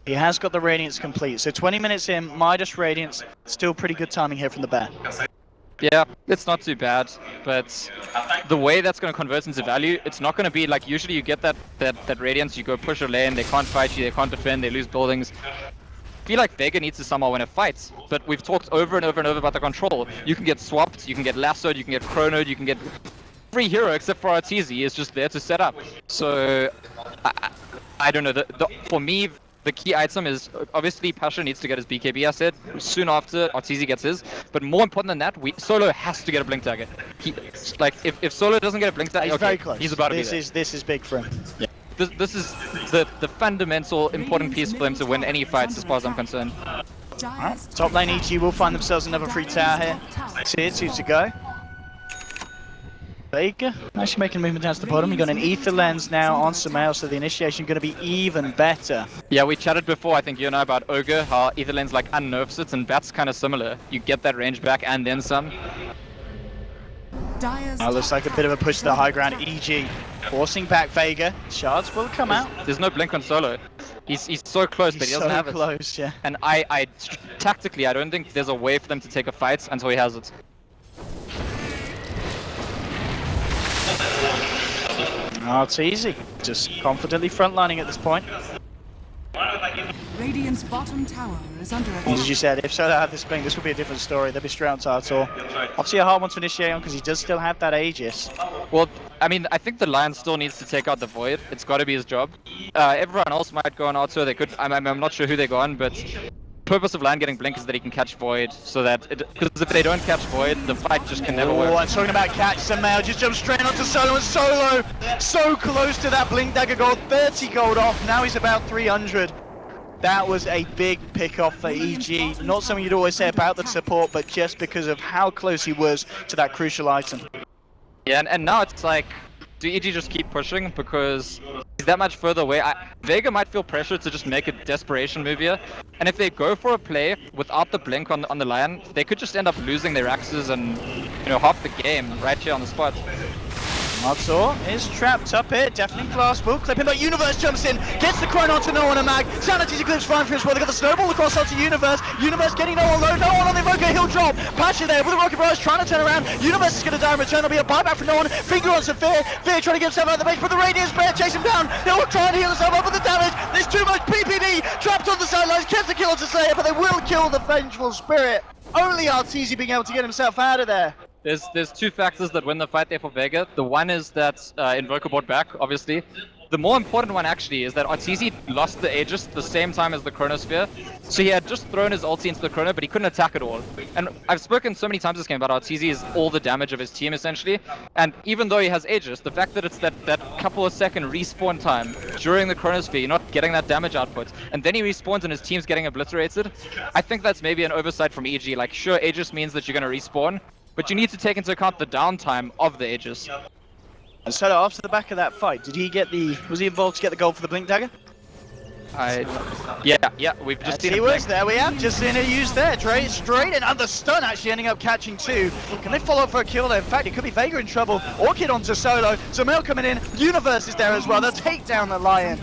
he has got the Radiance complete. So 20 minutes in, Midas Radiance, still pretty good timing here from the Bear. Yeah, it's not too bad, but the way that's going to convert into value, it's not going to be like usually you get that Radiance, you go push a lane, they can't fight you, they can't defend, they lose buildings. I feel like Vega needs to somehow win a fight, but we've talked over and over and over about the control. You can get swapped, you can get lassoed, you can get chronoed, you can get free hero except for Arteezy is just there to set up. So I don't know, for me, the key item is obviously Pasha needs to get his BKB asset soon after Arteezy gets his, but more important than that, Solo has to get a blink dagger. If Solo doesn't get a blink dagger, he's very close. He's about to be there. This is big for him. Yeah. This is the fundamental important piece for him to win any fights as far as I'm concerned. Right. Top lane EG will find themselves another free tower here. Tier 2 to go. Vega actually making a movement down to the bottom. We've got an Ether Lens now on Sumail, so the initiation going to be even better. Yeah, we chatted before, I think you and I, about Ogre, how Ether Lens like unnerfs it, and that's kind of similar. You get that range back and then some. Looks like a bit of a push to the high ground. EG forcing back Vega. Shards will come out. There's no blink on Solo. He's so close, but he doesn't have it. So close, yeah. And tactically, I don't think there's a way for them to take a fight until he has it. Oh, it's easy. Just confidently frontlining at this point. Radiant's bottom tower is under attack. As you said, if Solo had this blink, this would be a different story. They'd be straight on Tartor. Obviously a hard one to initiate on because he does still have that Aegis. Well, I mean, I think the Lion still needs to take out the Void. It's got to be his job. Everyone else might go on Arthur. They could. I'm not sure who they go on, but purpose of Lion getting blink is that he can catch Void, so that because if they don't catch Void, the fight just can never work. Oh, I'm talking about catch. Sumail just jumped straight onto Solo, and Solo so close to that blink dagger gold. 30 gold off. Now he's about 300. That was a big pick off for EG. Not something you'd always say about the support, but just because of how close he was to that crucial item. Yeah, and now it's like, do EG just keep pushing because he's that much further away? Vega might feel pressure to just make a desperation move here, and if they go for a play without the blink on the Lion, they could just end up losing their axes and half the game right here on the spot. Matsuo is trapped up here, definitely Glass will clip him, but Universe jumps in, gets the Chrono onto no one and Mag. Sanity's eclipse fine for him as well. They got the snowball across onto Universe. Universe getting no one low, no one on the Invoker, he'll drop. Pasha there with the Rocket Barrage trying to turn around. Universe is going to die in return, there'll be a buyback from no one. Finger on Fear. Fear trying to get himself out of the base, but the Radiance Bear chase him down. They'll try and heal themselves up with the damage. There's too much PPD trapped on the sidelines. Gets the kill to Slayer, but they will kill the Vengeful Spirit. Only Arteezy being able to get himself out of there. There's two factors that win the fight there for Vega. The one is that Invoker brought back, obviously. The more important one actually is that Arteezy lost the Aegis the same time as the Chronosphere. So he had just thrown his ulti into the Chrono, but he couldn't attack at all. And I've spoken so many times this game about Arteezy is all the damage of his team essentially. And even though he has Aegis, the fact that it's that couple of second respawn time during the Chronosphere, you're not getting that damage output, and then he respawns and his team's getting obliterated, I think that's maybe an oversight from EG. Like, sure, Aegis means that you're going to respawn, but you need to take into account the downtime of the Aegis. And so after the back of that fight, was he involved to get the gold for the Blink Dagger? Yeah, we've just seen he was there, we have just seen it used there, straight in under stun, actually ending up catching two. Can they follow up for a kill there? In fact, it could be Vega in trouble. Orchid onto Solo, Sumail coming in, Universe is there as well, they'll take down the Lion.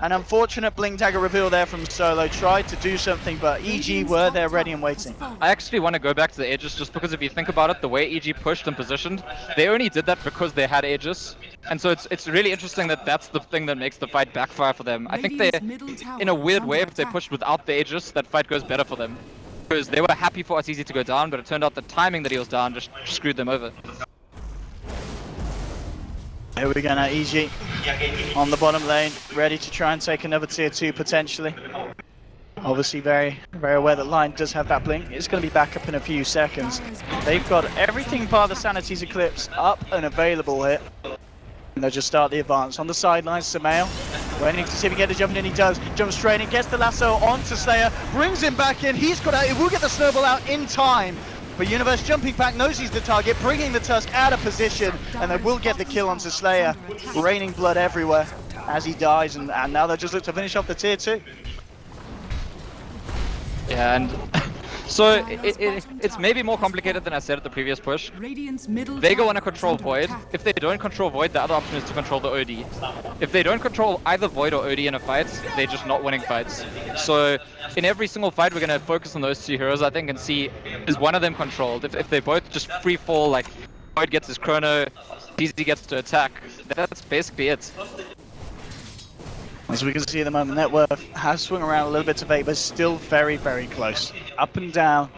An unfortunate Blink Dagger reveal there from Solo. Tried to do something, but EG were there ready and waiting. I actually want to go back to the Aegis just because if you think about it, the way EG pushed and positioned, they only did that because they had Aegis. And so it's really interesting that that's the thing that makes the fight backfire for them. I think they, in a weird way, if they pushed without the Aegis, that fight goes better for them. Because they were happy for Easy to go down, but it turned out the timing that he was down just screwed them over. Here we go now, EG on the bottom lane, ready to try and take another tier 2 potentially. Obviously very aware that Lion does have that blink. It's going to be back up in a few seconds. They've got everything bar the Sanity's Eclipse up and available here. And they'll just start the advance. On the sidelines, Samael waiting to see if he can get the jump in, and he does. Jumps straight in, gets the lasso onto Slayer, brings him back in. He's got out, he will get the snowball out in time. But Universe jumping back, knows he's the target, bringing the Tusk out of position, and they will get the kill onto Slayer. Raining blood everywhere as he dies, and now they just look to finish off the tier 2. Yeah, and so it's maybe more complicated than I said at the previous push. Vega want to control Void. If they don't control Void, the other option is to control the OD. If they don't control either Void or OD in a fight, they're just not winning fights. So in every single fight, we're going to focus on those two heroes, I think, and see, is one of them controlled? If they both just free fall, like Void gets his chrono, DZ gets to attack, that's basically it. As we can see at the moment, net worth has swung around a little bit to Vega, but still very close. Up and down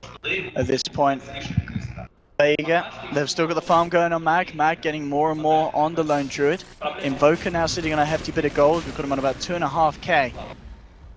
at this point. Vega, they've still got the farm going on Mag. Mag getting more and more on the Lone Druid. Invoker now sitting on a hefty bit of gold. We've got him on about 2.5k.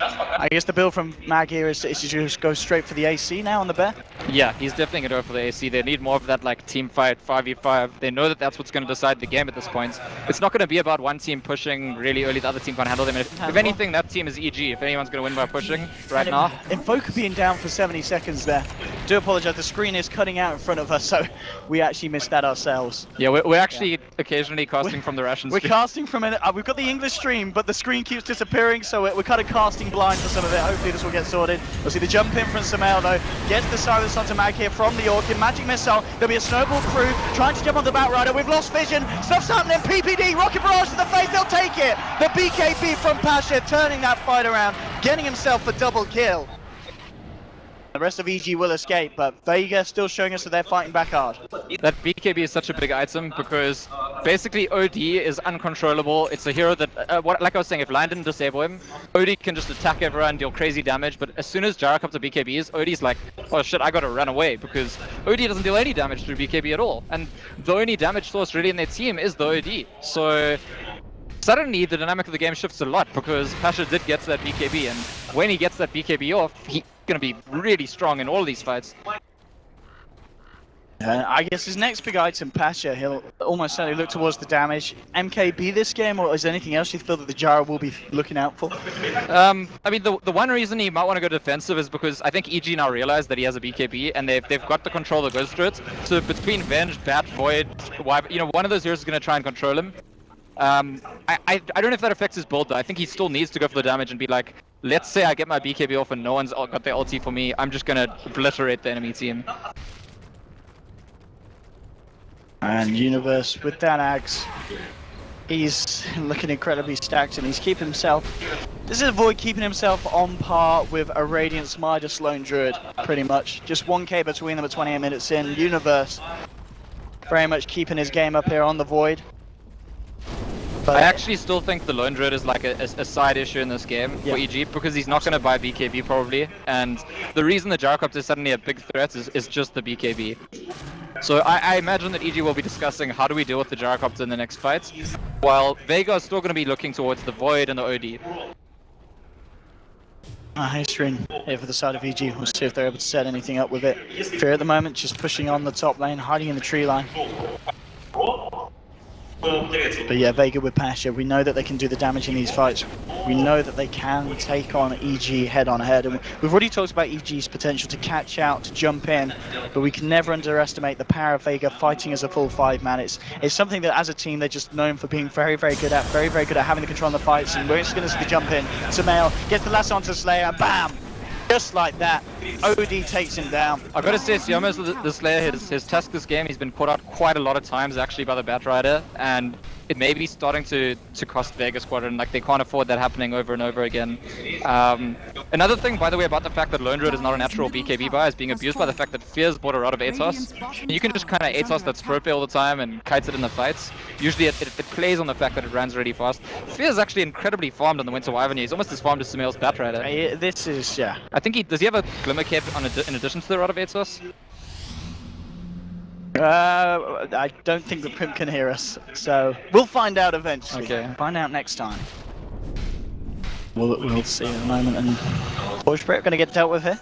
I guess the build from Mag here is to just go straight for the AC now on the bear. Yeah, he's definitely going to go for the AC. They need more of that like team fight, 5v5. They know that that's what's going to decide the game at this point. It's not going to be about one team pushing really early, the other team can't handle them. If anything, that team is EG, if anyone's going to win by pushing right now. Invoker being down for 70 seconds there. Do apologize, the screen is cutting out in front of us, so we actually missed that ourselves. Yeah, we're actually occasionally casting from the Russian stream. We're casting from we've got the English stream, but the screen keeps disappearing, so we're kind of casting blind for some of it. Hopefully this will get sorted. We'll see the jump in from Samael though. Gets the silence onto Mag here from the Orchid. Magic Missile. There'll be a snowball crew trying to jump on the Batrider. We've lost vision. Stuff's happening. PPD. Rocket Barrage to the face. They'll take it. The BKB from Pasha turning that fight around. Getting himself a double kill. The rest of EG will escape, but Vega still showing us that they're fighting back hard. That BKB is such a big item because basically OD is uncontrollable. It's a hero that, like I was saying, if Lion didn't disable him, OD can just attack everyone, deal crazy damage, but as soon as Gyrocopter BKBs, OD's like, oh shit, I gotta run away, because OD doesn't deal any damage through BKB at all. And the only damage source really in their team is the OD. So suddenly the dynamic of the game shifts a lot because Pasha did get to that BKB, and when he gets that BKB off, he's gonna be really strong in all these fights. I guess his next big item, Pasha, he'll almost certainly look towards the damage. MKB this game, or is there anything else you feel that the Gyro will be looking out for? I mean, the one reason he might want to go defensive is because I think EG now realized that he has a BKB, and they've got the control that goes through it. So between Venge, Bat, Void, one of those heroes is going to try and control him. I don't know if that affects his build though. I think he still needs to go for the damage and be like, let's say I get my BKB off and no one's got their ulti for me, I'm just gonna obliterate the enemy team. And Universe with that axe, he's looking incredibly stacked and he's keeping himself, this is Void keeping himself on par with a Radiant Midas Lone Druid, pretty much. Just 1k between them at 28 minutes in. Universe very much keeping his game up here on the Void. But I actually still think the Lone Druid is like a side issue in this game for EG because he's not going to buy BKB probably, and the reason the Gyrocopter is suddenly a big threat is just the BKB. So I imagine that EG will be discussing how do we deal with the Gyrocopter in the next fight, while Vega is still going to be looking towards the Void and the OD. History here for the side of EG. We'll see if they're able to set anything up with it. Fear at the moment just pushing on the top lane, hiding in the tree line. But yeah, Vega with Pasha, we know that they can do the damage in these fights. We know that they can take on EG head on head, and we've already talked about EG's potential to catch out, to jump in, but we can never underestimate the power of Vega fighting as a full 5-man. It's something that as a team they're just known for being very good at, very good at having the control on the fights, and we're just going to see the jump in. Samael gets the last onto Slayer, bam! Just like that, OD takes him down. I've got to say, Sioma's the Slayer, his task this game, he's been caught out quite a lot of times actually by the Batrider, and it may be starting to cost Vega Squadron. Like, they can't afford that happening over and over again. Another thing, by the way, about the fact that Lone Druid is not a natural BKB buy is being abused by the fact that Fear's bought a lot of ATOS. And you can just kind of ATOS that Sprope all the time and kites it in the fights. Usually it plays on the fact that it runs really fast. Fear's actually incredibly farmed on the Winter Wyvern. He's almost as farmed as Sumail's Batrider. This is, yeah. I think does he have a Glimmer Cape in addition to the Rod of ATOS? I don't think the Pimp can hear us, so we'll find out eventually. Okay. Find out next time. We'll see in a moment. And Bushbrit going to get dealt with here.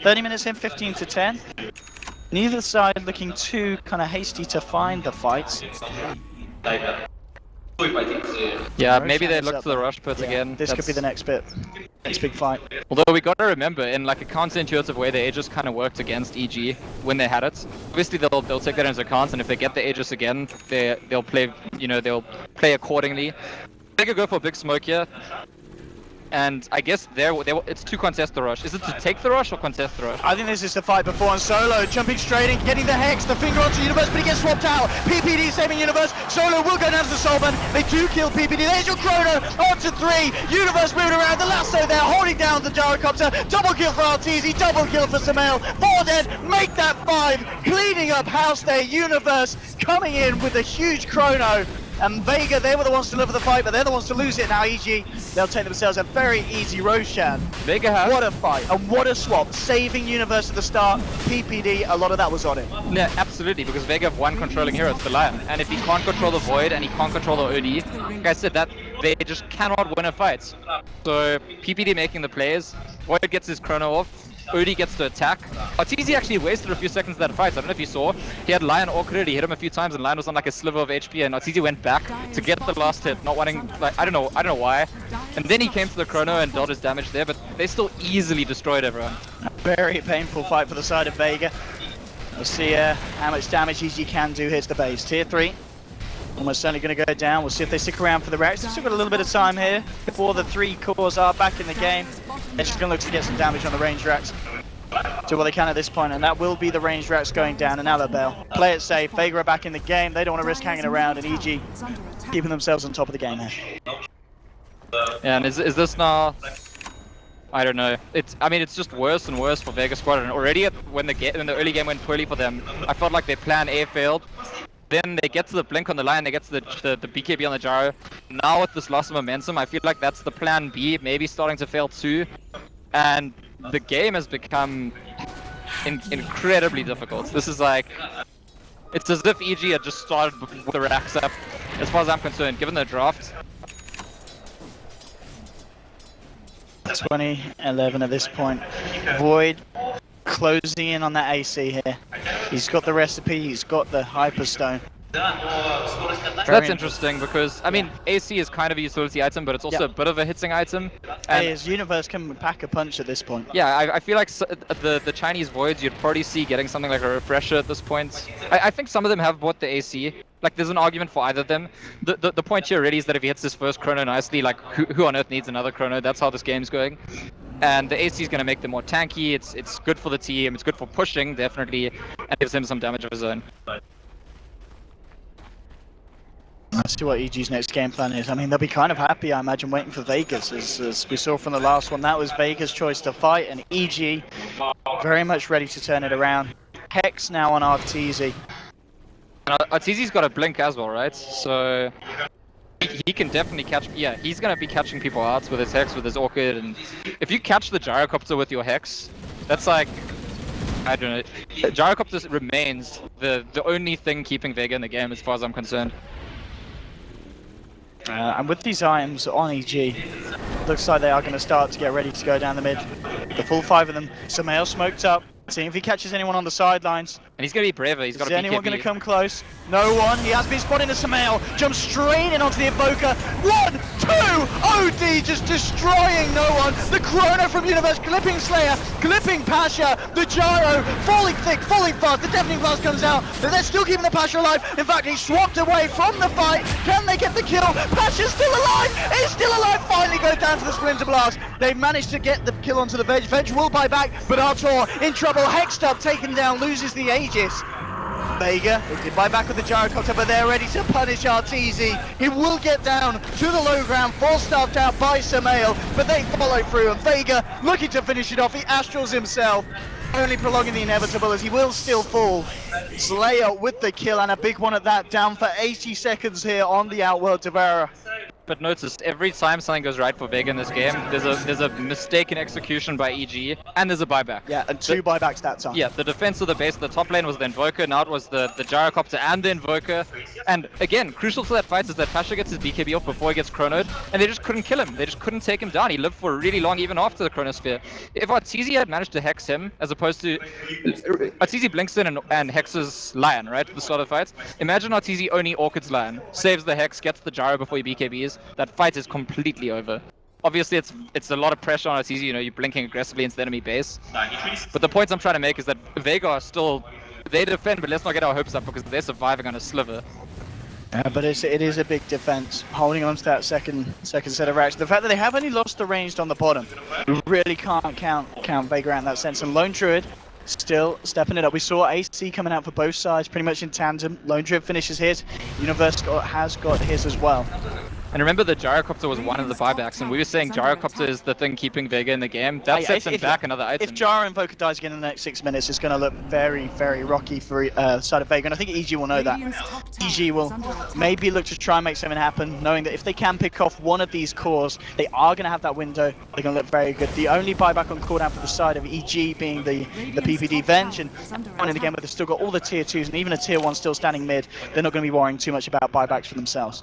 30 minutes in, 15 to 10. Neither side looking too kind of hasty to find the fights. Yeah, maybe they look to the rush pits again. This could be the next bit. Next big fight. Although we got to remember, in like a counterintuitive way, the Aegis kind of worked against EG when they had it. Obviously, they'll take that into account, and if they get the Aegis again, they'll play, they'll play accordingly. They could go for a big smoke here. And I guess it's to contest the rush. Is it to take the rush or contest the rush? I think this is the fight before, and Solo jumping straight in, getting the Hex, the finger onto Universe, but he gets swapped out. PPD saving Universe. Solo will go down to the Soulman. They do kill PPD. There's your Chrono onto 3. Universe moving around. The lasso there, holding down the Gyrocopter. Double kill for Arteezy, double kill for Sumail. 4 dead, make that 5. Cleaning up house there. Universe coming in with a huge Chrono. And Vega, they were the ones to live the fight, but they're the ones to lose it now. EG, they'll take themselves a very easy Roshan. Vega has. What a fight, and what a swap. Saving Universe at the start, PPD, a lot of that was on him. Yeah, absolutely, because Vega have one controlling hero, it's the Lion. And if he can't control the Void and he can't control the OD, like I said, that they just cannot win a fight. So, PPD making the plays, Void gets his Chrono off, OD gets to attack. Arteezy actually wasted a few seconds of that fight. I don't know if you saw. He had Lion awkward, he hit him a few times and Lion was on like a sliver of HP and Arteezy went back to get the last hit, not wanting, like, I don't know why. And then he came to the Chrono and dealt his damage there, but they still easily destroyed everyone. A very painful fight for the side of Vega. We'll see how much damage EG can do here to the base. Tier 3. Almost certainly going to go down. We'll see if they stick around for the racks. They've still got a little bit of time here before the 3 cores are back in the game. They're just going to look to get some damage on the range racks. Do what they can at this point, and that will be the range racks going down. And now the bell. Play it safe. Vega are back in the game. They don't want to risk hanging around, and EG keeping themselves on top of the game here. Yeah, and is this now? I don't know. I mean, it's just worse and worse for Vega Squadron. Already when the early game went poorly for them, I felt like their plan A failed. Then they get to the blink on the line, they get to the BKB on the gyro. Now with this loss of momentum, I feel like that's the plan B, maybe starting to fail too. And the game has become incredibly difficult. This is like, it's as if EG had just started with the racks up, as far as I'm concerned, given the draft. 20-11 at this point. Void closing in on that AC here. He's got the recipe, he's got the Hyperstone. That's interesting because, I mean, AC is kind of a utility item, but it's also a bit of a hitting item. And his Universe can pack a punch at this point. Yeah, I feel like the Chinese Voids, you'd probably see getting something like a Refresher at this point. I think some of them have bought the AC. Like, there's an argument for either of them. The point here really is that if he hits his first Chrono nicely, like, who on earth needs another Chrono? That's how this game's going. And the AC is going to make them more tanky, it's good for the team, it's good for pushing, definitely, and gives him some damage of his own. Let's see what EG's next game plan is. I mean, they'll be kind of happy, I imagine, waiting for Vegas. As we saw from the last one, that was Vega's choice to fight, and EG very much ready to turn it around. Hex now on Arteezy. Arteezy's got a blink as well, right? So he can definitely catch. Yeah, he's gonna be catching people out with his Hex, with his Orchid, and if you catch the Gyrocopter with your Hex, that's like, I don't know. Gyrocopter remains the only thing keeping Vega in the game, as far as I'm concerned. And with these items on EG, looks like they are going to start to get ready to go down the mid. The full 5 of them. Sumail smoked up. Seeing if he catches anyone on the sidelines. And he's going to be braver. He's got a BKB. Is anyone going to come close? No one. He has been spotted as Sumail. Jumps straight in onto the Invoker. 1, 2! OD just destroying no one. The Chrono from Universe. Clipping Slayer. clipping Pasha. The gyro falling thick, falling fast. The deafening blast comes out, but they're still keeping the Pasha alive. In fact, he's swapped away from the fight. Can they get the kill? Pasha's still alive. He's still alive. Finally goes down to the splinter blast. They managed to get the kill onto the Veg. Veg will buy back, but Artur in trouble. Hexed up, taken down, loses the Aegis. Vega, they did buy back with the gyrocopter, but they're ready to punish Arteezy. He will get down to the low ground, force-staffed out by Samael, but they follow through, and Vega looking to finish it off. He astrals himself, only prolonging the inevitable as he will still fall. Slayer with the kill, and a big one at that, down for 80 seconds here on the Outworld Devourer. But notice, every time something goes right for Vega in this game, there's a mistake in execution by EG, and there's a buyback. Yeah, and 2 buybacks that time. Yeah, the defense of the base, the top lane was the Invoker, now it was the Gyrocopter and the Invoker. And again, crucial to that fight is that Pasha gets his BKB off before he gets chronoed, and they just couldn't kill him. They just couldn't take him down. He lived for really long even after the Chronosphere. If Arteezy had managed to hex him, as opposed to... Arteezy blinks in and hexes Lion, right, at the start of the fight. Imagine Arteezy only Orchid's Lion, saves the hex, gets the Gyro before he BKBs. That fight is completely over. Obviously, it's a lot of pressure on Arteezy, you know, you're blinking aggressively into the enemy base. But the point I'm trying to make is that Vega are still... They defend, but let's not get our hopes up because they're surviving on a sliver. Yeah, but it is a big defense, holding on to that second set of racks. The fact that they have only lost the ranged on the bottom, we really can't count Vega out in that sense. And Lone Druid still stepping it up. We saw AC coming out for both sides pretty much in tandem. Lone Druid finishes his, Universe has got his as well. And remember, the Gyrocopter was one of the buybacks, and we were saying Gyrocopter is the thing keeping Vega in the game. That sets him back another item. If Gyro Invoker dies again in the next 6 minutes, it's going to look very, very rocky for side of Vega, and I think EG will know that. EG will maybe look to try and make something happen, knowing that if they can pick off one of these cores, they are going to have that window. They're going to look very good. The only buyback on cooldown for the side of EG being the PPD Venge, and in the game where they've still got all the tier 2s and even a tier 1 still standing mid, they're not going to be worrying too much about buybacks for themselves.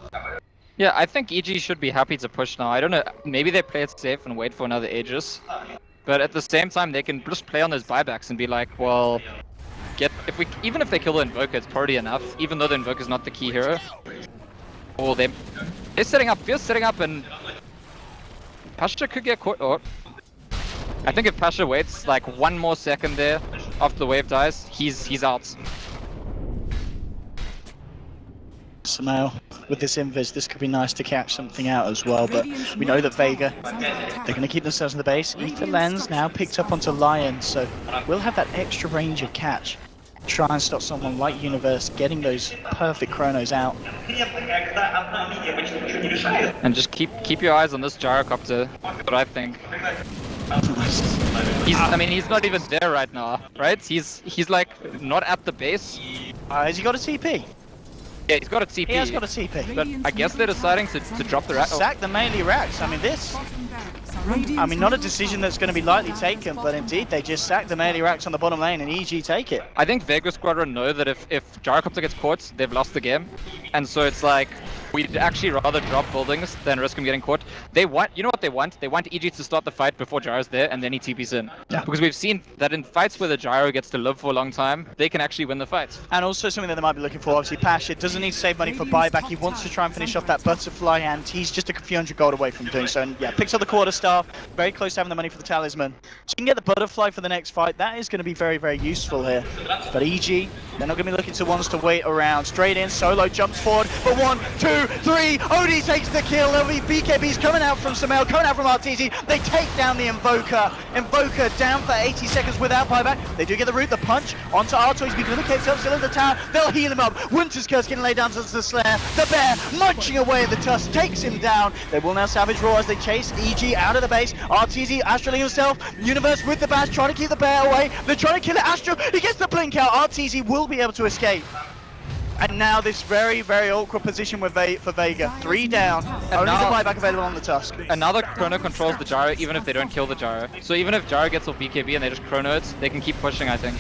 Yeah, I think EG should be happy to push now. I don't know, maybe they play it safe and wait for another Aegis. But at the same time, they can just play on those buybacks and be like, well, even if they kill the Invoker, it's probably enough, even though the Invoker's not the key hero. Or they're setting up, Fierce setting up, and Pasha could get caught. Oh. I think if Pasha waits like 1 more second there after the wave dies, he's out. Samael, with this invis, this could be nice to catch something out as well, but we know that Vega, they're going to keep themselves in the base. Ether Lens now picked up onto Lion, so we'll have that extra range of catch. Try and stop someone like Universe getting those perfect chronos out. And just keep your eyes on this Gyrocopter, what I think. He's not even there right now, right? He's like not at the base. Has he got a TP? Yeah, he's got a TP. He has got a TP. But I guess they're deciding to drop the rack. Sack the melee racks. I mean, not a decision that's going to be lightly taken, but indeed, they just sack the melee racks on the bottom lane and EG take it. I think Vega Squadron know that if Gyrocopter gets caught, they've lost the game. And so it's like, we'd actually rather drop buildings than risk him getting caught. They want, you know what they want? They want EG to start the fight before Gyro's there and then he TPs in. Yeah. Because we've seen that in fights where the Gyro gets to live for a long time, they can actually win the fight. And also something that they might be looking for, obviously Pasha doesn't need to save money for buyback. He wants to try and finish off that butterfly and he's just a few hundred gold away from doing so. And yeah, picks up the quarterstaff, very close to having the money for the talisman. So you can get the butterfly for the next fight. That is going to be very, very useful here. But EG, they're not going to be looking to wants to wait around. Straight in, Solo jumps forward for 1, 2, 3. Odie takes the kill. There'll be BKBs coming out from Samael, coming out from Arteezy. They take down the Invoker. Invoker down for 80 seconds without buyback. They do get the root, the punch onto Artur. He's been lubricated up, still in the tower. They'll heal him up. Winter's Curse getting laid down to the Slayer. The Bear munching away at the tusk, takes him down. They will now Savage Roar as they chase EG out of the base. Arteezy astraling himself. Universe with the bash, trying to keep the Bear away. They're trying to kill it. Astro, he gets the blink out. Arteezy will be able to escape. And now this very, very awkward position for Vega. 3 down, only the buyback available on the Tusk. Another Chrono controls the Gyro even if they don't kill the Gyro. So even if Gyro gets off BKB and they just Chrono it, they can keep pushing, I think.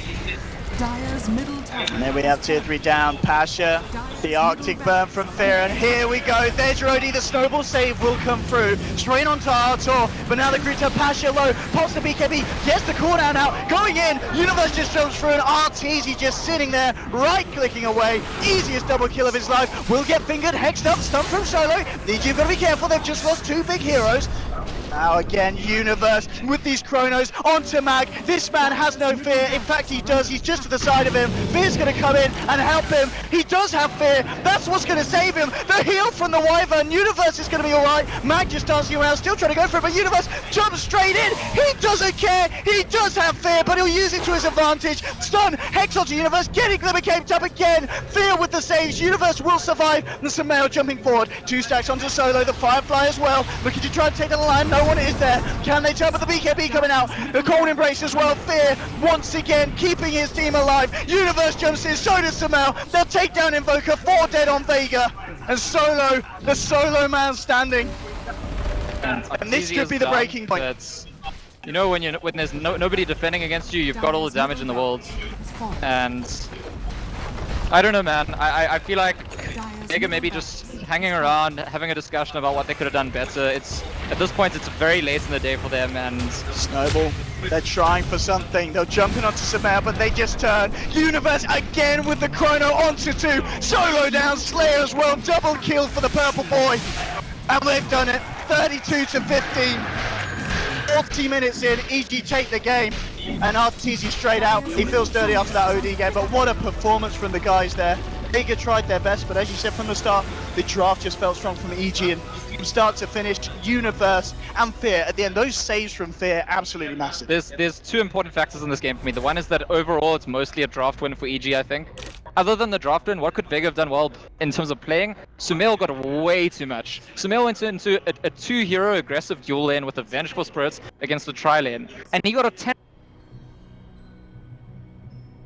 Dire's middle tower. And then we have tier 3 down, Pasha, the Arctic Burn from Fear, and here we go, there's Rody, the snowball save will come through, straight onto Artur, but now the Gruta, Pasha low, pops the BKB, gets the cooldown out, going in, Universe just jumps through, and Arteezy just sitting there, right-clicking away, easiest double kill of his life, will get fingered, hexed up, stunned from Solo, EG, you've got to be careful, they've just lost 2 big heroes. Now again, Universe with these chronos onto Mag. This man has no fear. In fact, he does. He's just to the side of him. Fear's going to come in and help him. He does have fear. That's what's going to save him. The heal from the Wyvern. Universe is going to be all right. Mag just dancing around, still trying to go for it, but Universe jumps straight in. He doesn't care. He does have fear, but he'll use it to his advantage. Stun, Hex onto Universe, getting Glimmer Caped up again. Fear with the saves. Universe will survive. And Sumail jumping forward. 2 stacks onto Solo. The Firefly as well. Looking to try and take the line. No one is there. Can they turn? But the BKB coming out. The Cold Embrace as well. Fear once again keeping his team alive. Universe jumps in. So does Sumail. They'll take down Invoker. 4 dead on Vega. And Solo, the solo man standing. And this could be the breaking point. But, you know, when there's nobody defending against you, you've got all the damage in the world. And I don't know, man. I feel like Vega maybe just hanging around, having a discussion about what they could have done better. At this point, it's very late in the day for them, and Snowball, they're trying for something. They'll jump in onto Sumail, but they just turn. Universe again with the chrono onto 2. Solo down, Slayer as well. Double kill for the purple boy. And they've done it. 32 to 15. 40 minutes in, EG take the game. And RTZ straight out. He feels dirty after that OD game, but what a performance from the guys there. Vega tried their best, but as you said from the start, the draft just felt strong from EG, and from start to finish, Universe and Fear at the end, those saves from Fear, absolutely massive. there's 2 important factors in this game for me. The one is that overall it's mostly a draft win for EG, I think. Other than the draft win, what could Vega have done well in terms of playing? Sumail got way too much. Sumail went into a 2-hero aggressive dual lane with a Vengeful Spirits against the tri lane, and he got a 10